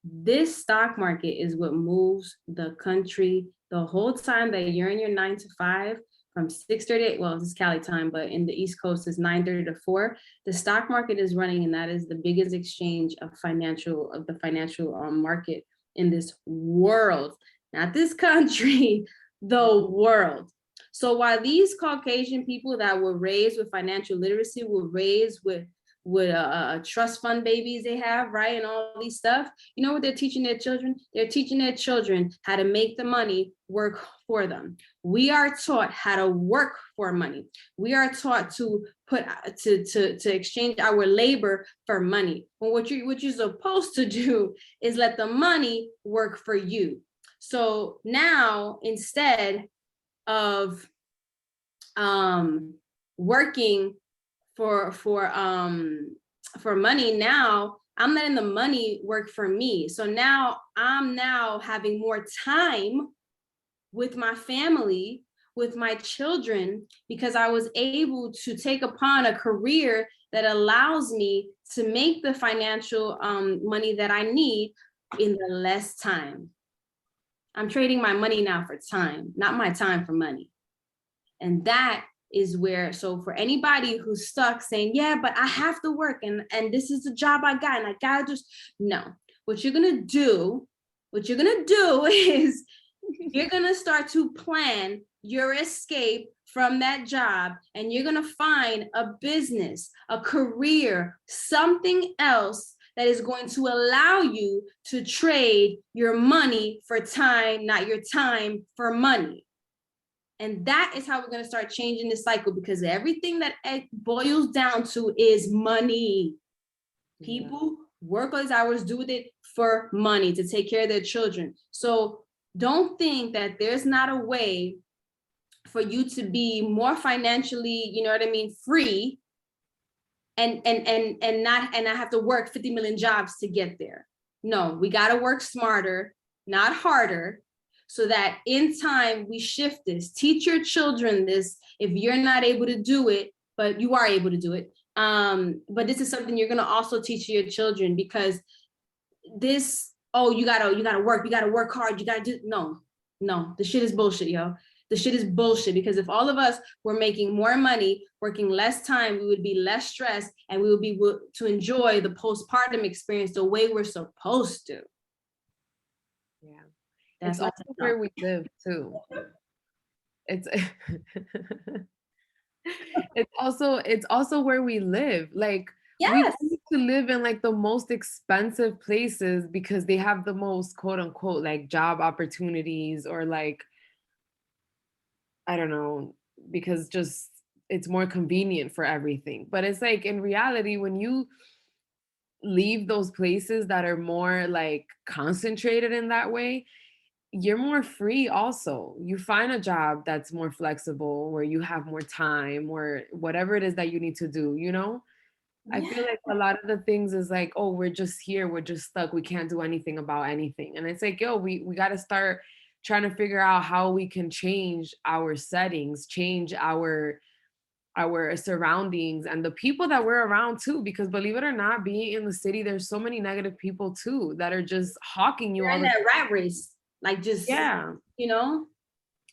This stock market is what moves the country the whole time that you're in your 9 to 5 from 6:30. Well, this is Cali time, but in the East Coast is 9:30 to 4. The stock market is running, and that is the biggest exchange of the financial market in this world, not this country, the world. So while these Caucasian people that were raised with financial literacy were raised with trust fund babies they have, right? And all these stuff. You know what they're teaching their children? They're teaching their children how to make the money work for them. We are taught how to work for money. We are taught to exchange our labor for money. Well, what you're supposed to do is let the money work for you. So now instead of working for money, now I'm letting the money work for me. So now I'm having more time with my family, with my children, because I was able to take upon a career that allows me to make the financial money that I need in the less time. I'm trading my money now for time, not my time for money. And that is where, so for anybody who's stuck saying, yeah, but I have to work and this is the job I got and I gotta just, no. What you're gonna do is you're gonna start to plan your escape from that job, and you're gonna find a business, a career, something else that is going to allow you to trade your money for time, not your time for money. And that is how we're going to start changing the cycle, because everything that it boils down to is money. People work all these hours, do it for money, to take care of their children. So don't think that there's not a way for you to be more financially, you know what I mean, free and not have to work 50 million jobs to get there. No, we got to work smarter, not harder, so that in time we shift this. Teach your children this if you're not able to do it, but you are able to do it. But this is something you're gonna also teach your children, because this, oh, you gotta work hard, you gotta do, no, the shit is bullshit, yo. The shit is bullshit, because if all of us were making more money, working less time, we would be less stressed, and we would be able to enjoy the postpartum experience the way we're supposed to. Yeah. That's also where we live too. It's it's also where we live. Like, yes, we need to live in like the most expensive places because they have the most quote unquote like job opportunities, or like I don't know, because just it's more convenient for everything. But it's like in reality, when you leave those places that are more like concentrated in that way, you're more free also. You find a job that's more flexible, where you have more time, or whatever it is that you need to do, you know? I feel Yeah, like a lot of the things is like, oh, we're just here, we're just stuck, we can't do anything about anything. And it's like, yo, we got to start trying to figure out how we can change our settings, change our surroundings and the people that we're around too, because believe it or not, being in the city, there's so many negative people too that are just hawking you you're all in the that rat race, like just, yeah. you know,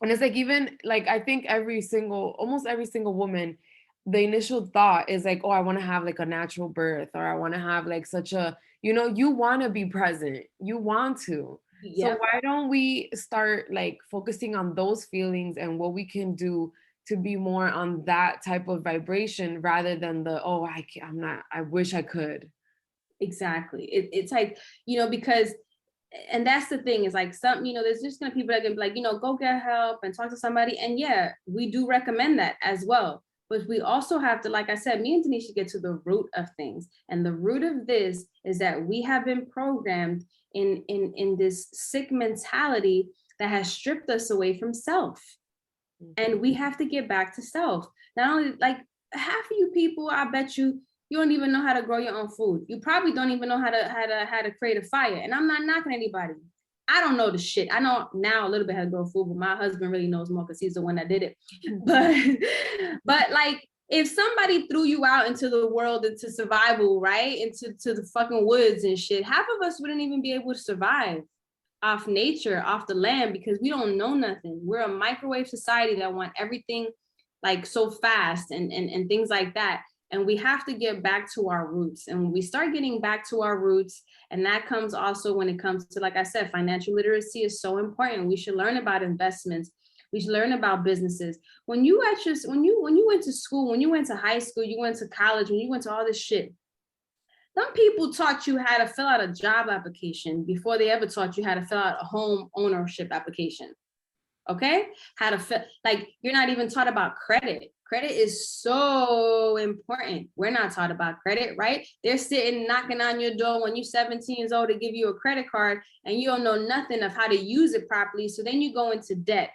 And it's like, even like, I think almost every single woman, the initial thought is like, oh, I want to have like a natural birth, or I want to have like such a, you want to be present, you want to. So yep, why don't we start like focusing on those feelings and what we can do to be more on that type of vibration, rather than the, oh, I'm not, I wish I could. exactly. It's like, because, and that's the thing, is like some, there's just gonna people that can be like, go get help and talk to somebody. And yeah, we do recommend that as well. But we also have to, like I said, me and Danesha get to the root of things. And the root of this is that we have been programmed in this sick mentality that has stripped us away from self. And we have to get back to self. Not only, like, half of you people, I bet you don't even know how to grow your own food. You probably don't even know how to create a fire. And I'm not knocking anybody. I don't know the shit. I know now a little bit how to grow food, but my husband really knows more because he's the one that did it. But like, if somebody threw you out into the world, into survival, right, into the fucking woods and shit, half of us wouldn't even be able to survive off nature, off the land, because we don't know nothing. We're a microwave society that want everything like so fast and things like that. And we have to get back to our roots. And when we start getting back to our roots, and that comes also when it comes to, like I said, financial literacy is so important. We should learn about investments. We should learn about businesses. When you went to school, when you went to high school, you went to college, when you went to all this shit, some people taught you how to fill out a job application before they ever taught you how to fill out a home ownership application. Okay? How to fill, like, you're not even taught about credit. Credit is so important. We're not taught about credit, right? They're sitting knocking on your door when you're 17 years old to give you a credit card, and you don't know nothing of how to use it properly. So then you go into debt.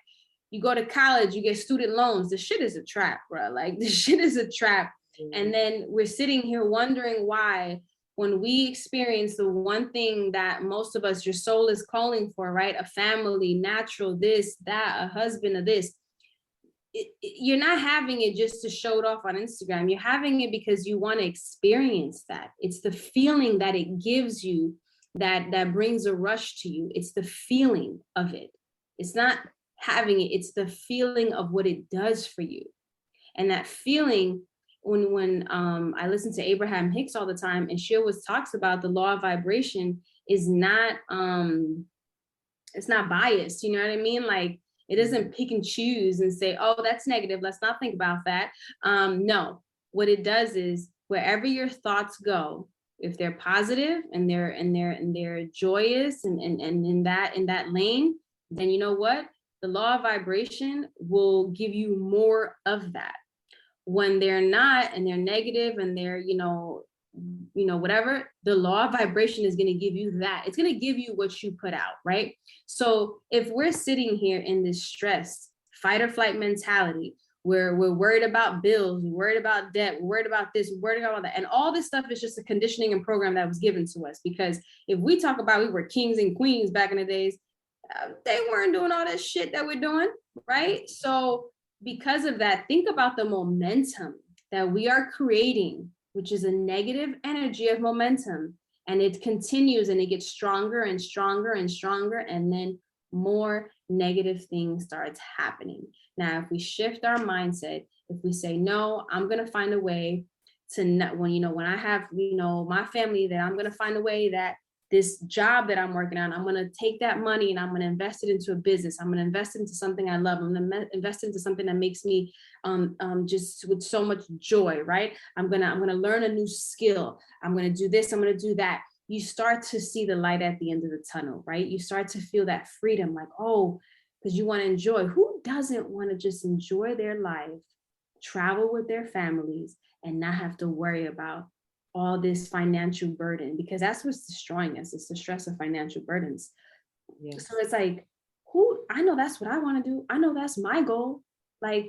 You go to college, you get student loans. The shit is a trap, bro. Like, this shit is a trap. And then we're sitting here wondering why, when we experience the one thing that most of us, your soul is calling for, right? A family, natural, this, that, a husband, or this. You're not having it just to show it off on Instagram. You're having it because you want to experience that. It's the feeling that it gives you that brings a rush to you. It's the feeling of it. It's not having it. It's the feeling of what it does for you. And that feeling, when I listen to Abraham Hicks all the time, and she always talks about the law of vibration is not it's not biased. You know what I mean? Like, it doesn't pick and choose and say, oh, that's negative, let's not think about that. No, what it does is, wherever your thoughts go, if they're positive and they're joyous and in that lane, then you know what? The law of vibration will give you more of that. When they're not, and they're negative, and they're, whatever, the law of vibration is going to give you that. It's going to give you what you put out, right? So if we're sitting here in this stress, fight or flight mentality, where we're worried about bills, we're worried about debt, we're worried about this, we're worried about that, and all this stuff is just a conditioning and program that was given to us. Because if we talk about, we were kings and queens back in the days, they weren't doing all that shit that we're doing, right? So because of that, think about the momentum that we are creating, which is a negative energy of momentum. And it continues, and it gets stronger and stronger and stronger. And then more negative things starts happening. Now, if we shift our mindset, if we say, no, I'm going to find a way to not, when I have, my family, that I'm going to find a way that this job that I'm working on, I'm going to take that money and I'm going to invest it into a business. I'm going to invest into something I love. I'm going to invest into something that makes me just with so much joy, right? I'm going to learn a new skill. I'm going to do this. I'm going to do that. You start to see the light at the end of the tunnel, right? You start to feel that freedom, like, oh, because you want to enjoy. Who doesn't want to just enjoy their life, travel with their families, and not have to worry about all this financial burden? Because that's what's destroying us. It's the stress of financial burdens. So Yes. it's like, who, I know that's what I want to do. I know that's my goal. Like,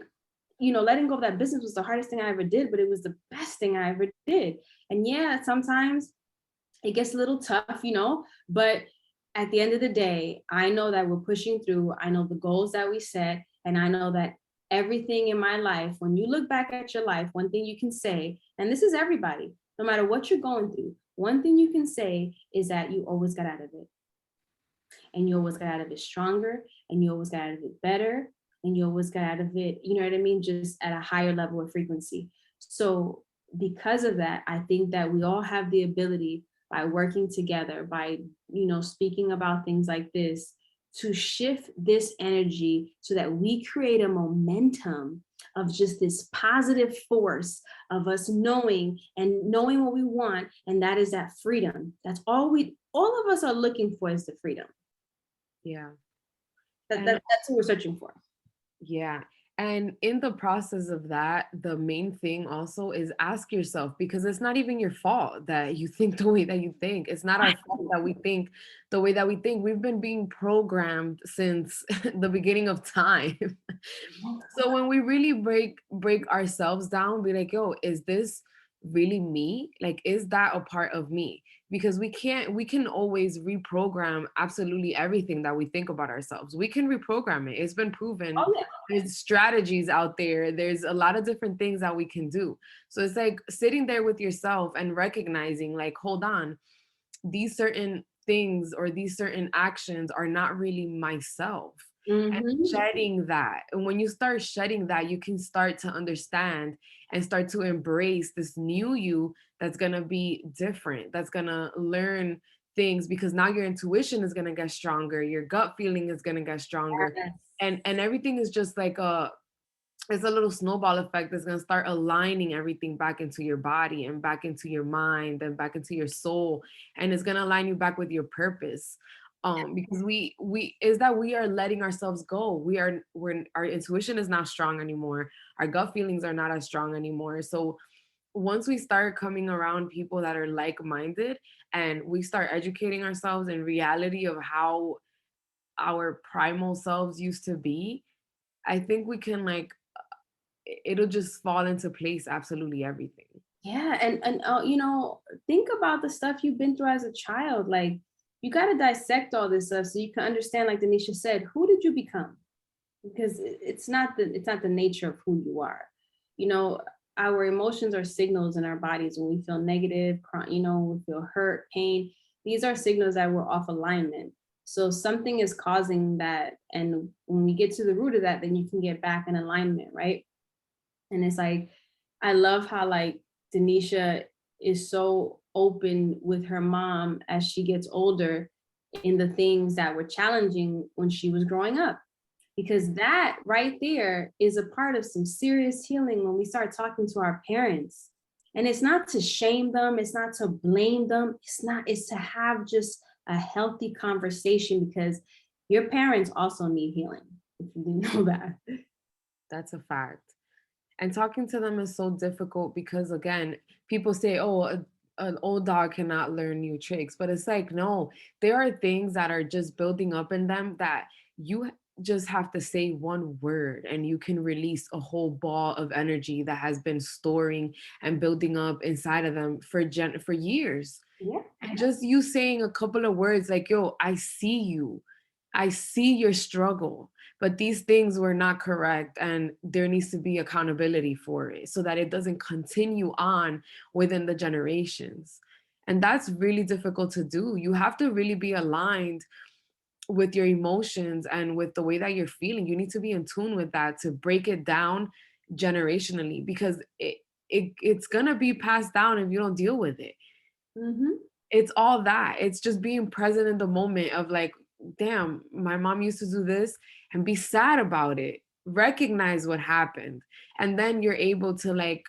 letting go of that business was the hardest thing I ever did, but it was the best thing I ever did. And yeah, sometimes it gets a little tough, but at the end of the day, I know that we're pushing through. I know the goals that we set, and I know that everything in my life, when you look back at your life, one thing you can say, and this is everybody, no matter what you're going through, one thing you can say is that you always got out of it. And you always got out of it stronger, and you always got out of it better, and you always got out of it, you know what I mean, just at a higher level of frequency. So because of that, I think that we all have the ability, by working together, by speaking about things like this, to shift this energy so that we create a momentum of just this positive force of us knowing what we want, and that is that freedom. That's all of us are looking for, is the freedom. Yeah. That's what we're searching for. Yeah. And in the process of that, the main thing also is ask yourself, because it's not even your fault that you think the way that you think. It's not our fault that we think the way that we think. We've been being programmed since the beginning of time. So when we really break ourselves down, be like, yo, is this really me? Like, is that a part of me? Because we can always reprogram absolutely everything that we think about ourselves. We can reprogram it. It's been proven. Oh yeah. There's strategies out there. There's a lot of different things that we can do. So it's like sitting there with yourself and recognizing, like, hold on, these certain things or these certain actions are not really myself. And Mm-hmm. shedding that. And when you start shedding that, you can start to understand and start to embrace this new you that's going to be different, that's going to learn things, because now your intuition is going to get stronger, your gut feeling is going to get stronger, Yes. and everything is just like it's a little snowball effect that's going to start aligning everything back into your body and back into your mind and back into your soul, and it's going to align you back with your purpose. Because we is that we are letting ourselves go. We're our intuition is not strong anymore, our gut feelings are not as strong anymore. So once we start coming around people that are like-minded, and we start educating ourselves in reality of how our primal selves used to be, I think we can, like, it'll just fall into place, absolutely everything. Yeah, and think about the stuff you've been through as a child. Like, you got to dissect all this stuff so you can understand, like Danesha said, who did you become? Because it's not the nature of who you are. You know, our emotions are signals in our bodies. When we feel negative, we feel hurt, pain. These are signals that we're off alignment. So something is causing that, and when we get to the root of that, then you can get back in alignment, right? And it's like, I love how, like, Denisha is so open with her mom as she gets older in the things that were challenging when she was growing up. Because that right there is a part of some serious healing when we start talking to our parents. And it's not to shame them, it's not to blame them, it's to have just a healthy conversation, because your parents also need healing, if you didn't know that. That's a fact. And talking to them is so difficult because, again, people say, oh, an old dog cannot learn new tricks. But it's like, no, there are things that are just building up in them that you just have to say one word and you can release a whole ball of energy that has been storing and building up inside of them for years. Yeah. And just you saying a couple of words like, yo, I see you. I see your struggle, but these things were not correct. And there needs to be accountability for it so that it doesn't continue on within the generations. And that's really difficult to do. You have to really be aligned with your emotions and with the way that you're feeling. You need to be in tune with that to break it down generationally, because it's gonna be passed down if you don't deal with it. Mm-hmm. It's all that. It's just being present in the moment of, like, damn, my mom used to do this, and be sad about it. Recognize what happened. And then you're able to, like,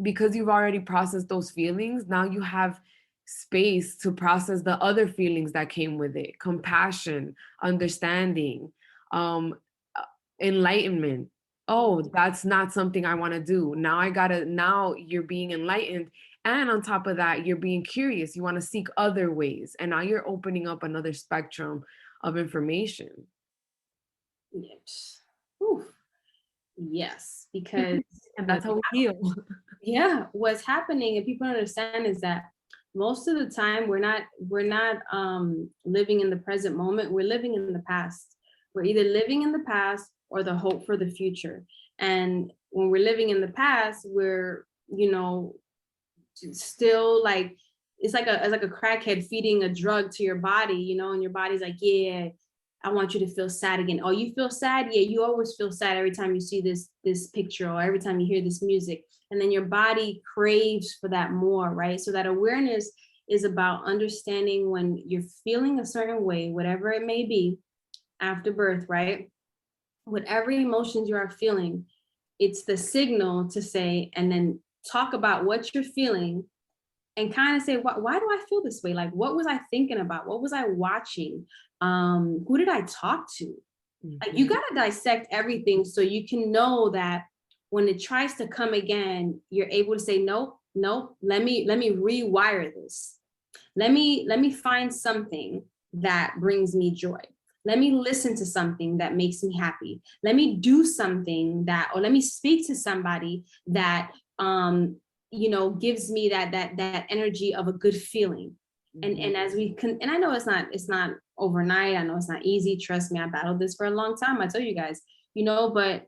because you've already processed those feelings, now you have space to process the other feelings that came with it: compassion, understanding, um enlightenment. Oh, that's not something I want to do. Now you're being enlightened. And on top of that, you're being curious. You want to seek other ways. And now you're opening up another spectrum of information. Yes. Oof. Yes, because And what that's how we heal. yeah, what's happening and people don't understand is that most of the time we're not living in the present moment, we're living in the past. We're either living in the past or the hope for the future. And when we're living in the past, we're, you know, still like it's like a crackhead feeding a drug to your body, you know, and your body's like, yeah, I want you to feel sad again. Oh, you feel sad? Yeah, you always feel sad every time you see this picture or every time you hear this music. And then your body craves for that more, right? So that awareness is about understanding when you're feeling a certain way, whatever it may be, after birth, right? Whatever emotions you are feeling, it's the signal to say, and then talk about what you're feeling and kind of say, why do I feel this way? Like, what was I thinking about? What was I watching? Who did I talk to? Like, you Mhm. got to dissect everything so you can know that when it tries to come again, you're able to say, nope, nope, let me rewire this. Let me find something that brings me joy. Let me listen to something that makes me happy. Let me do something that, or let me speak to somebody that gives me that energy of a good feeling. And Mhm. as we can, and I know it's not overnight. I know it's not easy. Trust me, I battled this for a long time. I tell you guys, but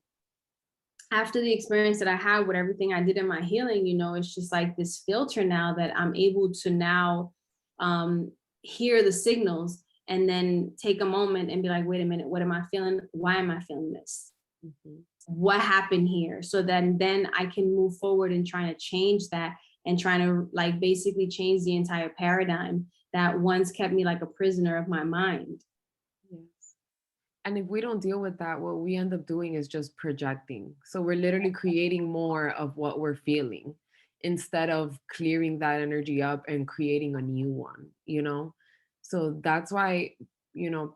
after the experience that I had with everything I did in my healing, it's just like this filter now that I'm able to now um, hear the signals and then take a moment and be like, wait a minute, what am I feeling? Why am I feeling this? Mhm. What happened here? So then I can move forward and trying to change that and trying to like basically change the entire paradigm that once kept me like a prisoner of my mind. Yes. And if we don't deal with that, what we end up doing is just projecting. So we're literally creating more of what we're feeling instead of clearing that energy up and creating a new one? So that's why,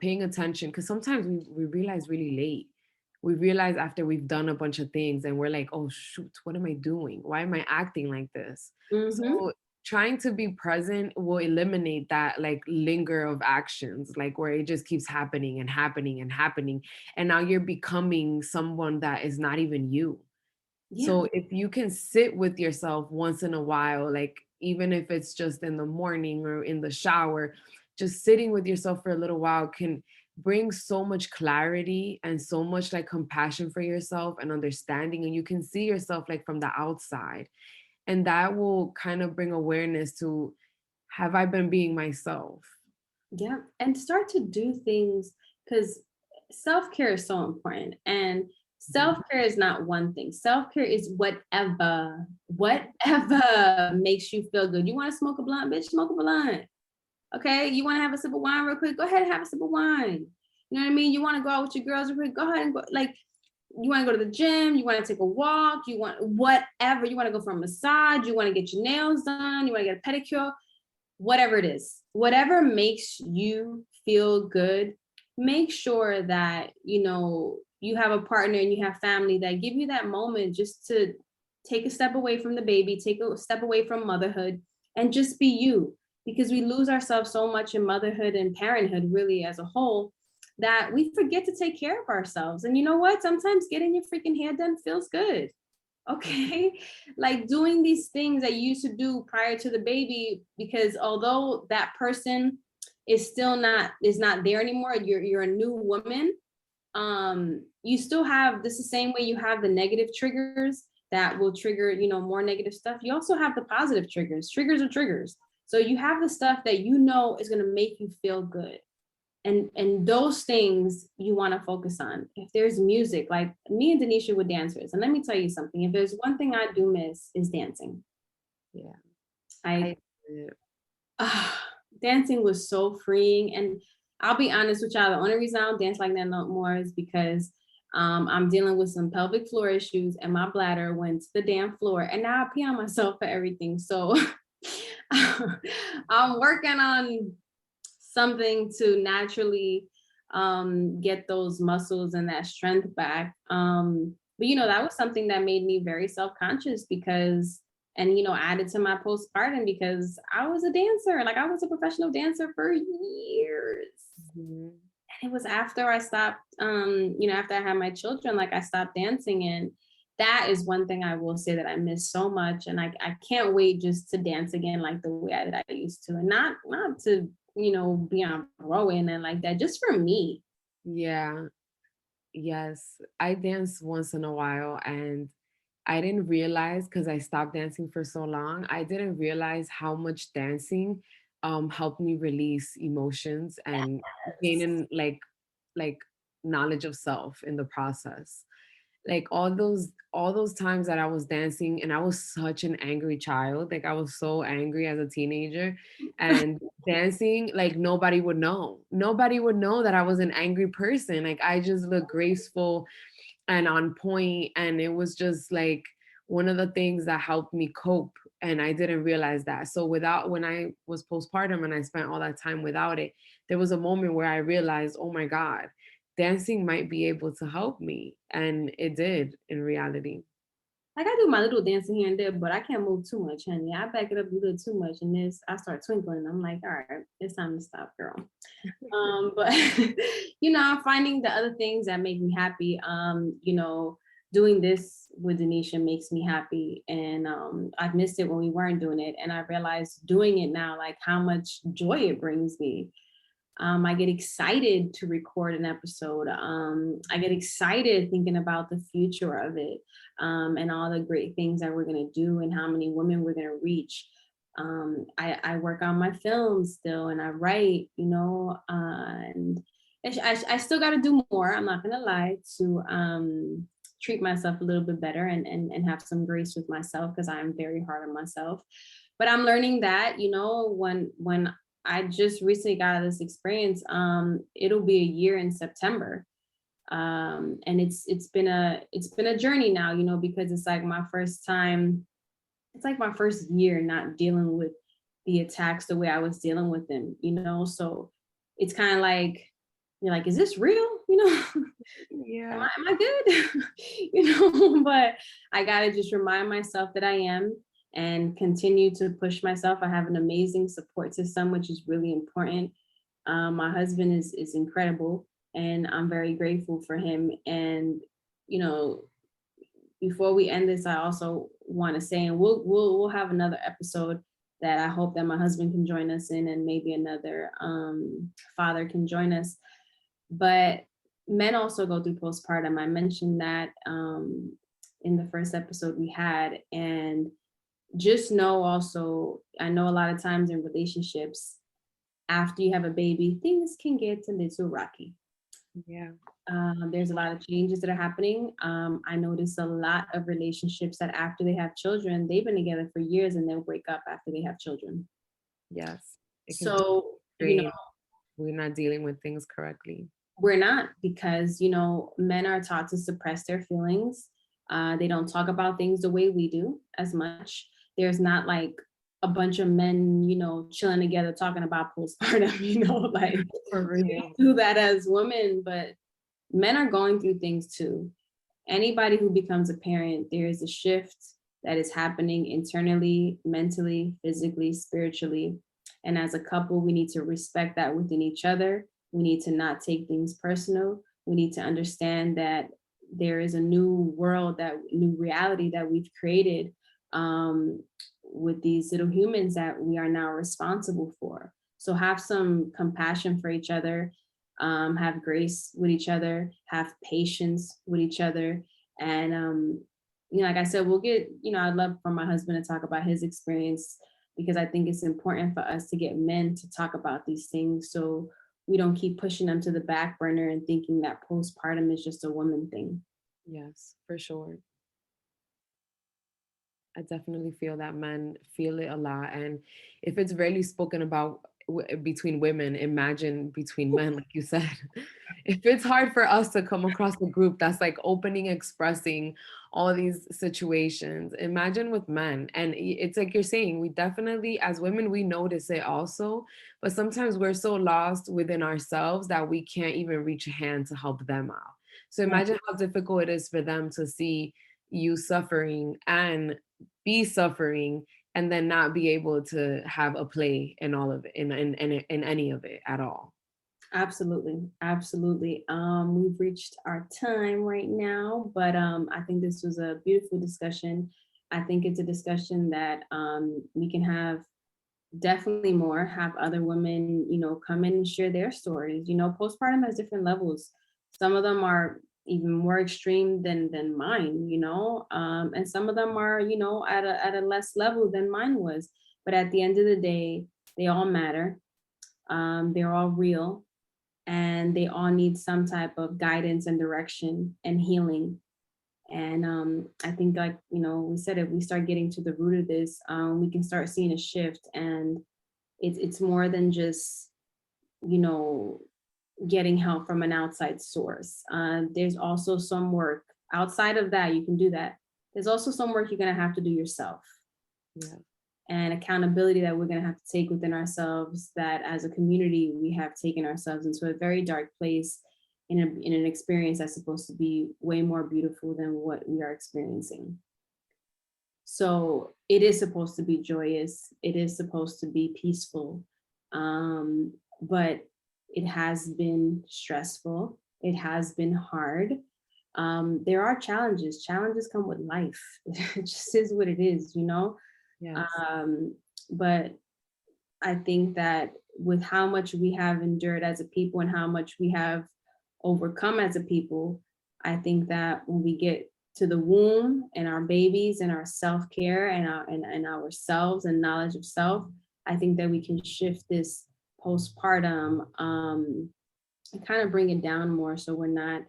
paying attention, because sometimes we realize really late. We realize after we've done a bunch of things and we're like, oh, shoot, what am I doing? Why am I acting like this? Mm-hmm. So trying to be present will eliminate that like linger of actions, like where it just keeps happening and happening and happening, and now you're becoming someone that is not even you. Yeah. So if you can sit with yourself once in a while, like even if it's just in the morning or in the shower, just sitting with yourself for a little while can bring so much clarity and so much like compassion for yourself and understanding, and you can see yourself like from the outside, and that will kind of bring awareness to, have I been being myself? Yeah, and start to do things because self-care is so important. And Mhm. self-care is not one thing. Self-care is whatever makes you feel good. You want to smoke a blunt, bitch, smoke a blunt. Okay. You want to have a sip of wine real quick, go ahead and have a sip of wine. You know what I mean? You want to go out with your girls real quick, go ahead and go. Like, you want to go to the gym, you want to take a walk, you want whatever, you want to go for a massage, you want to get your nails done, you want to get a pedicure, whatever it is, whatever makes you feel good, make sure that, you have a partner and you have family that give you that moment just to take a step away from the baby, take a step away from motherhood, and just be you. Because we lose ourselves so much in motherhood and parenthood, really, as a whole, that we forget to take care of ourselves. And you know what? Sometimes getting your freaking hair done feels good. Okay. Like doing these things that you used to do prior to the baby, because although that person is not there anymore, you're a new woman. You still have this the same way you have the negative triggers that will trigger, more negative stuff. You also have the positive triggers. Triggers are triggers. So you have the stuff that is going to make you feel good, and those things you want to focus on. If there's music, like me and Danesha were dancers, and let me tell you something, if there's one thing I do miss is dancing. Yeah. I I ah, dancing was so freeing. And I'll be honest with y'all, the only reason I don't dance like that no more is because I'm dealing with some pelvic floor issues and my bladder went to the damn floor, and now I pee on myself for everything. So I'm working on something to naturally get those muscles and that strength back. But that was something that made me very self-conscious because, and added to my postpartum because I was a dancer. Like I was a professional dancer for years. Mhm. And it was after I stopped, after I had my children, like I stopped dancing. And that is one thing I will say that I miss so much. And I can't wait just to dance again like the way that I used to. And not to, be on Broadway and then like that, just for me. Yeah. Yes, I dance once in a while, and I didn't realize because I stopped dancing for so long. I didn't realize how much dancing helped me release emotions and gaining like knowledge of self in the process. Like all those times that I was dancing and I was such an angry child. Like I was so angry as a teenager, and dancing, like nobody would know. Nobody would know that I was an angry person. Like I just looked graceful and on point, and it was just like one of the things that helped me cope, and I didn't realize that. So without when I was postpartum and I spent all that time without it, there was a moment where I realized, oh my god, dancing might be able to help me, and it did in reality. Like I do my little dancing here and there, but I can't move too much, honey. I back it up a little too much, and this I start twinkling. I'm like, all right, it's time to stop, girl. But I'm finding the other things that make me happy. Doing this with Danesha makes me happy, and I've missed it when we weren't doing it, and I realized doing it now, like how much joy it brings me. I get excited to record an episode. I get excited thinking about the future of it, and all the great things that we're going to do and how many women we're going to reach. I work on my films still and I write, and I still got to do more. I'm not going to lie, to treat myself a little bit better and have some grace with myself because I'm very hard on myself. But I'm learning that, when I just recently got this experience. It'll be a year in September, and it's been a journey now, because it's like my first time. It's like my first year not dealing with the attacks the way I was dealing with them, So it's kind of like you're like, is this real? Am Yeah. I good? But I gotta just remind myself that I am and continue to push myself. I have an amazing support system, which is really important. My husband is incredible, and I'm very grateful for him. And you know, before we end this, I also want to say, and we'll have another episode that I hope that my husband can join us in, and maybe another father can join us. But men also go through postpartum. I mentioned that in the first episode we had, and just know also, I know a lot of times in relationships, after you have a baby, things can get a little rocky. Yeah. There's a lot of changes that are happening. I notice a lot of relationships that after they have children, they've been together for years and they'll break up after they have children. Yes. It can So, strain. We're not dealing with things correctly. we're not, because, men are taught to suppress their feelings. They don't talk about things the way we do as much. There's not like a bunch of men, chilling together talking about postpartum, like For we real. do that as women, but men are going through things too. Anybody who becomes a parent, there is a shift that is happening internally, mentally, physically, spiritually. And as a couple, we need to respect that within each other. We need to not take things personal. We need to understand that there is a new world, that new reality that we've created, with these little humans that we are now responsible for. So have some compassion for each other, have grace with each other, have patience with each other. And, like I said, we'll get, I'd love for my husband to talk about his experience, because I think it's important for us to get men to talk about these things so we don't keep pushing them to the back burner and thinking that postpartum is just a woman thing. Yes, for sure. I definitely feel that men feel it a lot. And if it's rarely spoken about, between women, imagine between men, like you said. If it's hard for us to come across a group that's like opening, expressing all these situations, imagine with men. And it's like you're saying, we definitely, as women, we notice it also, but sometimes we're so lost within ourselves that we can't even reach a hand to help them out. So Yeah, imagine how difficult it is for them to see you suffering and be suffering and then not be able to have a play in all of it, in any of it at all. absolutely. Absolutely. We've reached our time right now, but I think this was a beautiful discussion. I think it's a discussion that we can have definitely more, have other women, come in and share their stories. Postpartum has different levels. Some of them are even more extreme than mine, and some of them are, at a less level than mine was. But at the end of the day, they all matter. They're all real, and they all need some type of guidance and direction and healing. And I think, like, we said, if we start getting to the root of this, we can start seeing a shift. And it's more than just, you know, getting help from an outside source. There's also some work outside of that. You can do that. There's also some work you're going to have to do yourself, Yeah. and accountability that we're going to have to take within ourselves, that as a community we have taken ourselves into a very dark place in an experience that's supposed to be way more beautiful than what we are experiencing. So it is supposed to be joyous, it is supposed to be peaceful, but it has been stressful, it has been hard. There are challenges come with life. It just is what it is. Yes. But I think that with how much we have endured as a people and how much we have overcome as a people, I think that when we get to the womb and our babies and our self-care and ourselves and knowledge of self, I think that we can shift this postpartum, and kind of bring it down more, so we're not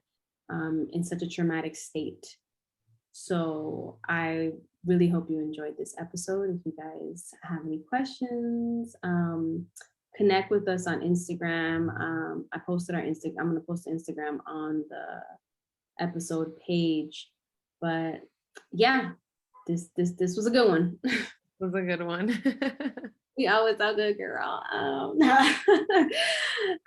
in such a traumatic state. So I really hope you enjoyed this episode. If you guys have any questions, connect with us on Instagram. I posted our Instagram. I'm going to post Instagram on the episode page. But yeah, this was a good one. Was a good one. We always so good, girl. All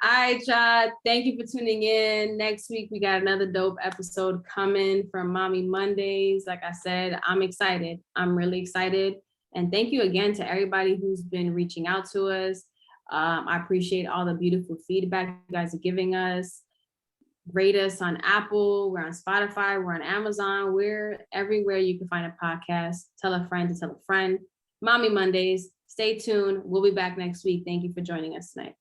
right, y'all. Thank you for tuning in. Next week, we got another dope episode coming from Mommy Mondays. Like I said, I'm excited. I'm really excited. And thank you again to everybody who's been reaching out to us. I appreciate all the beautiful feedback you guys are giving us. Rate us on Apple. We're on Spotify. We're on Amazon. We're everywhere you can find a podcast. Tell a friend to tell a friend. Mommy Mondays. Stay tuned. We'll be back next week. Thank you for joining us tonight.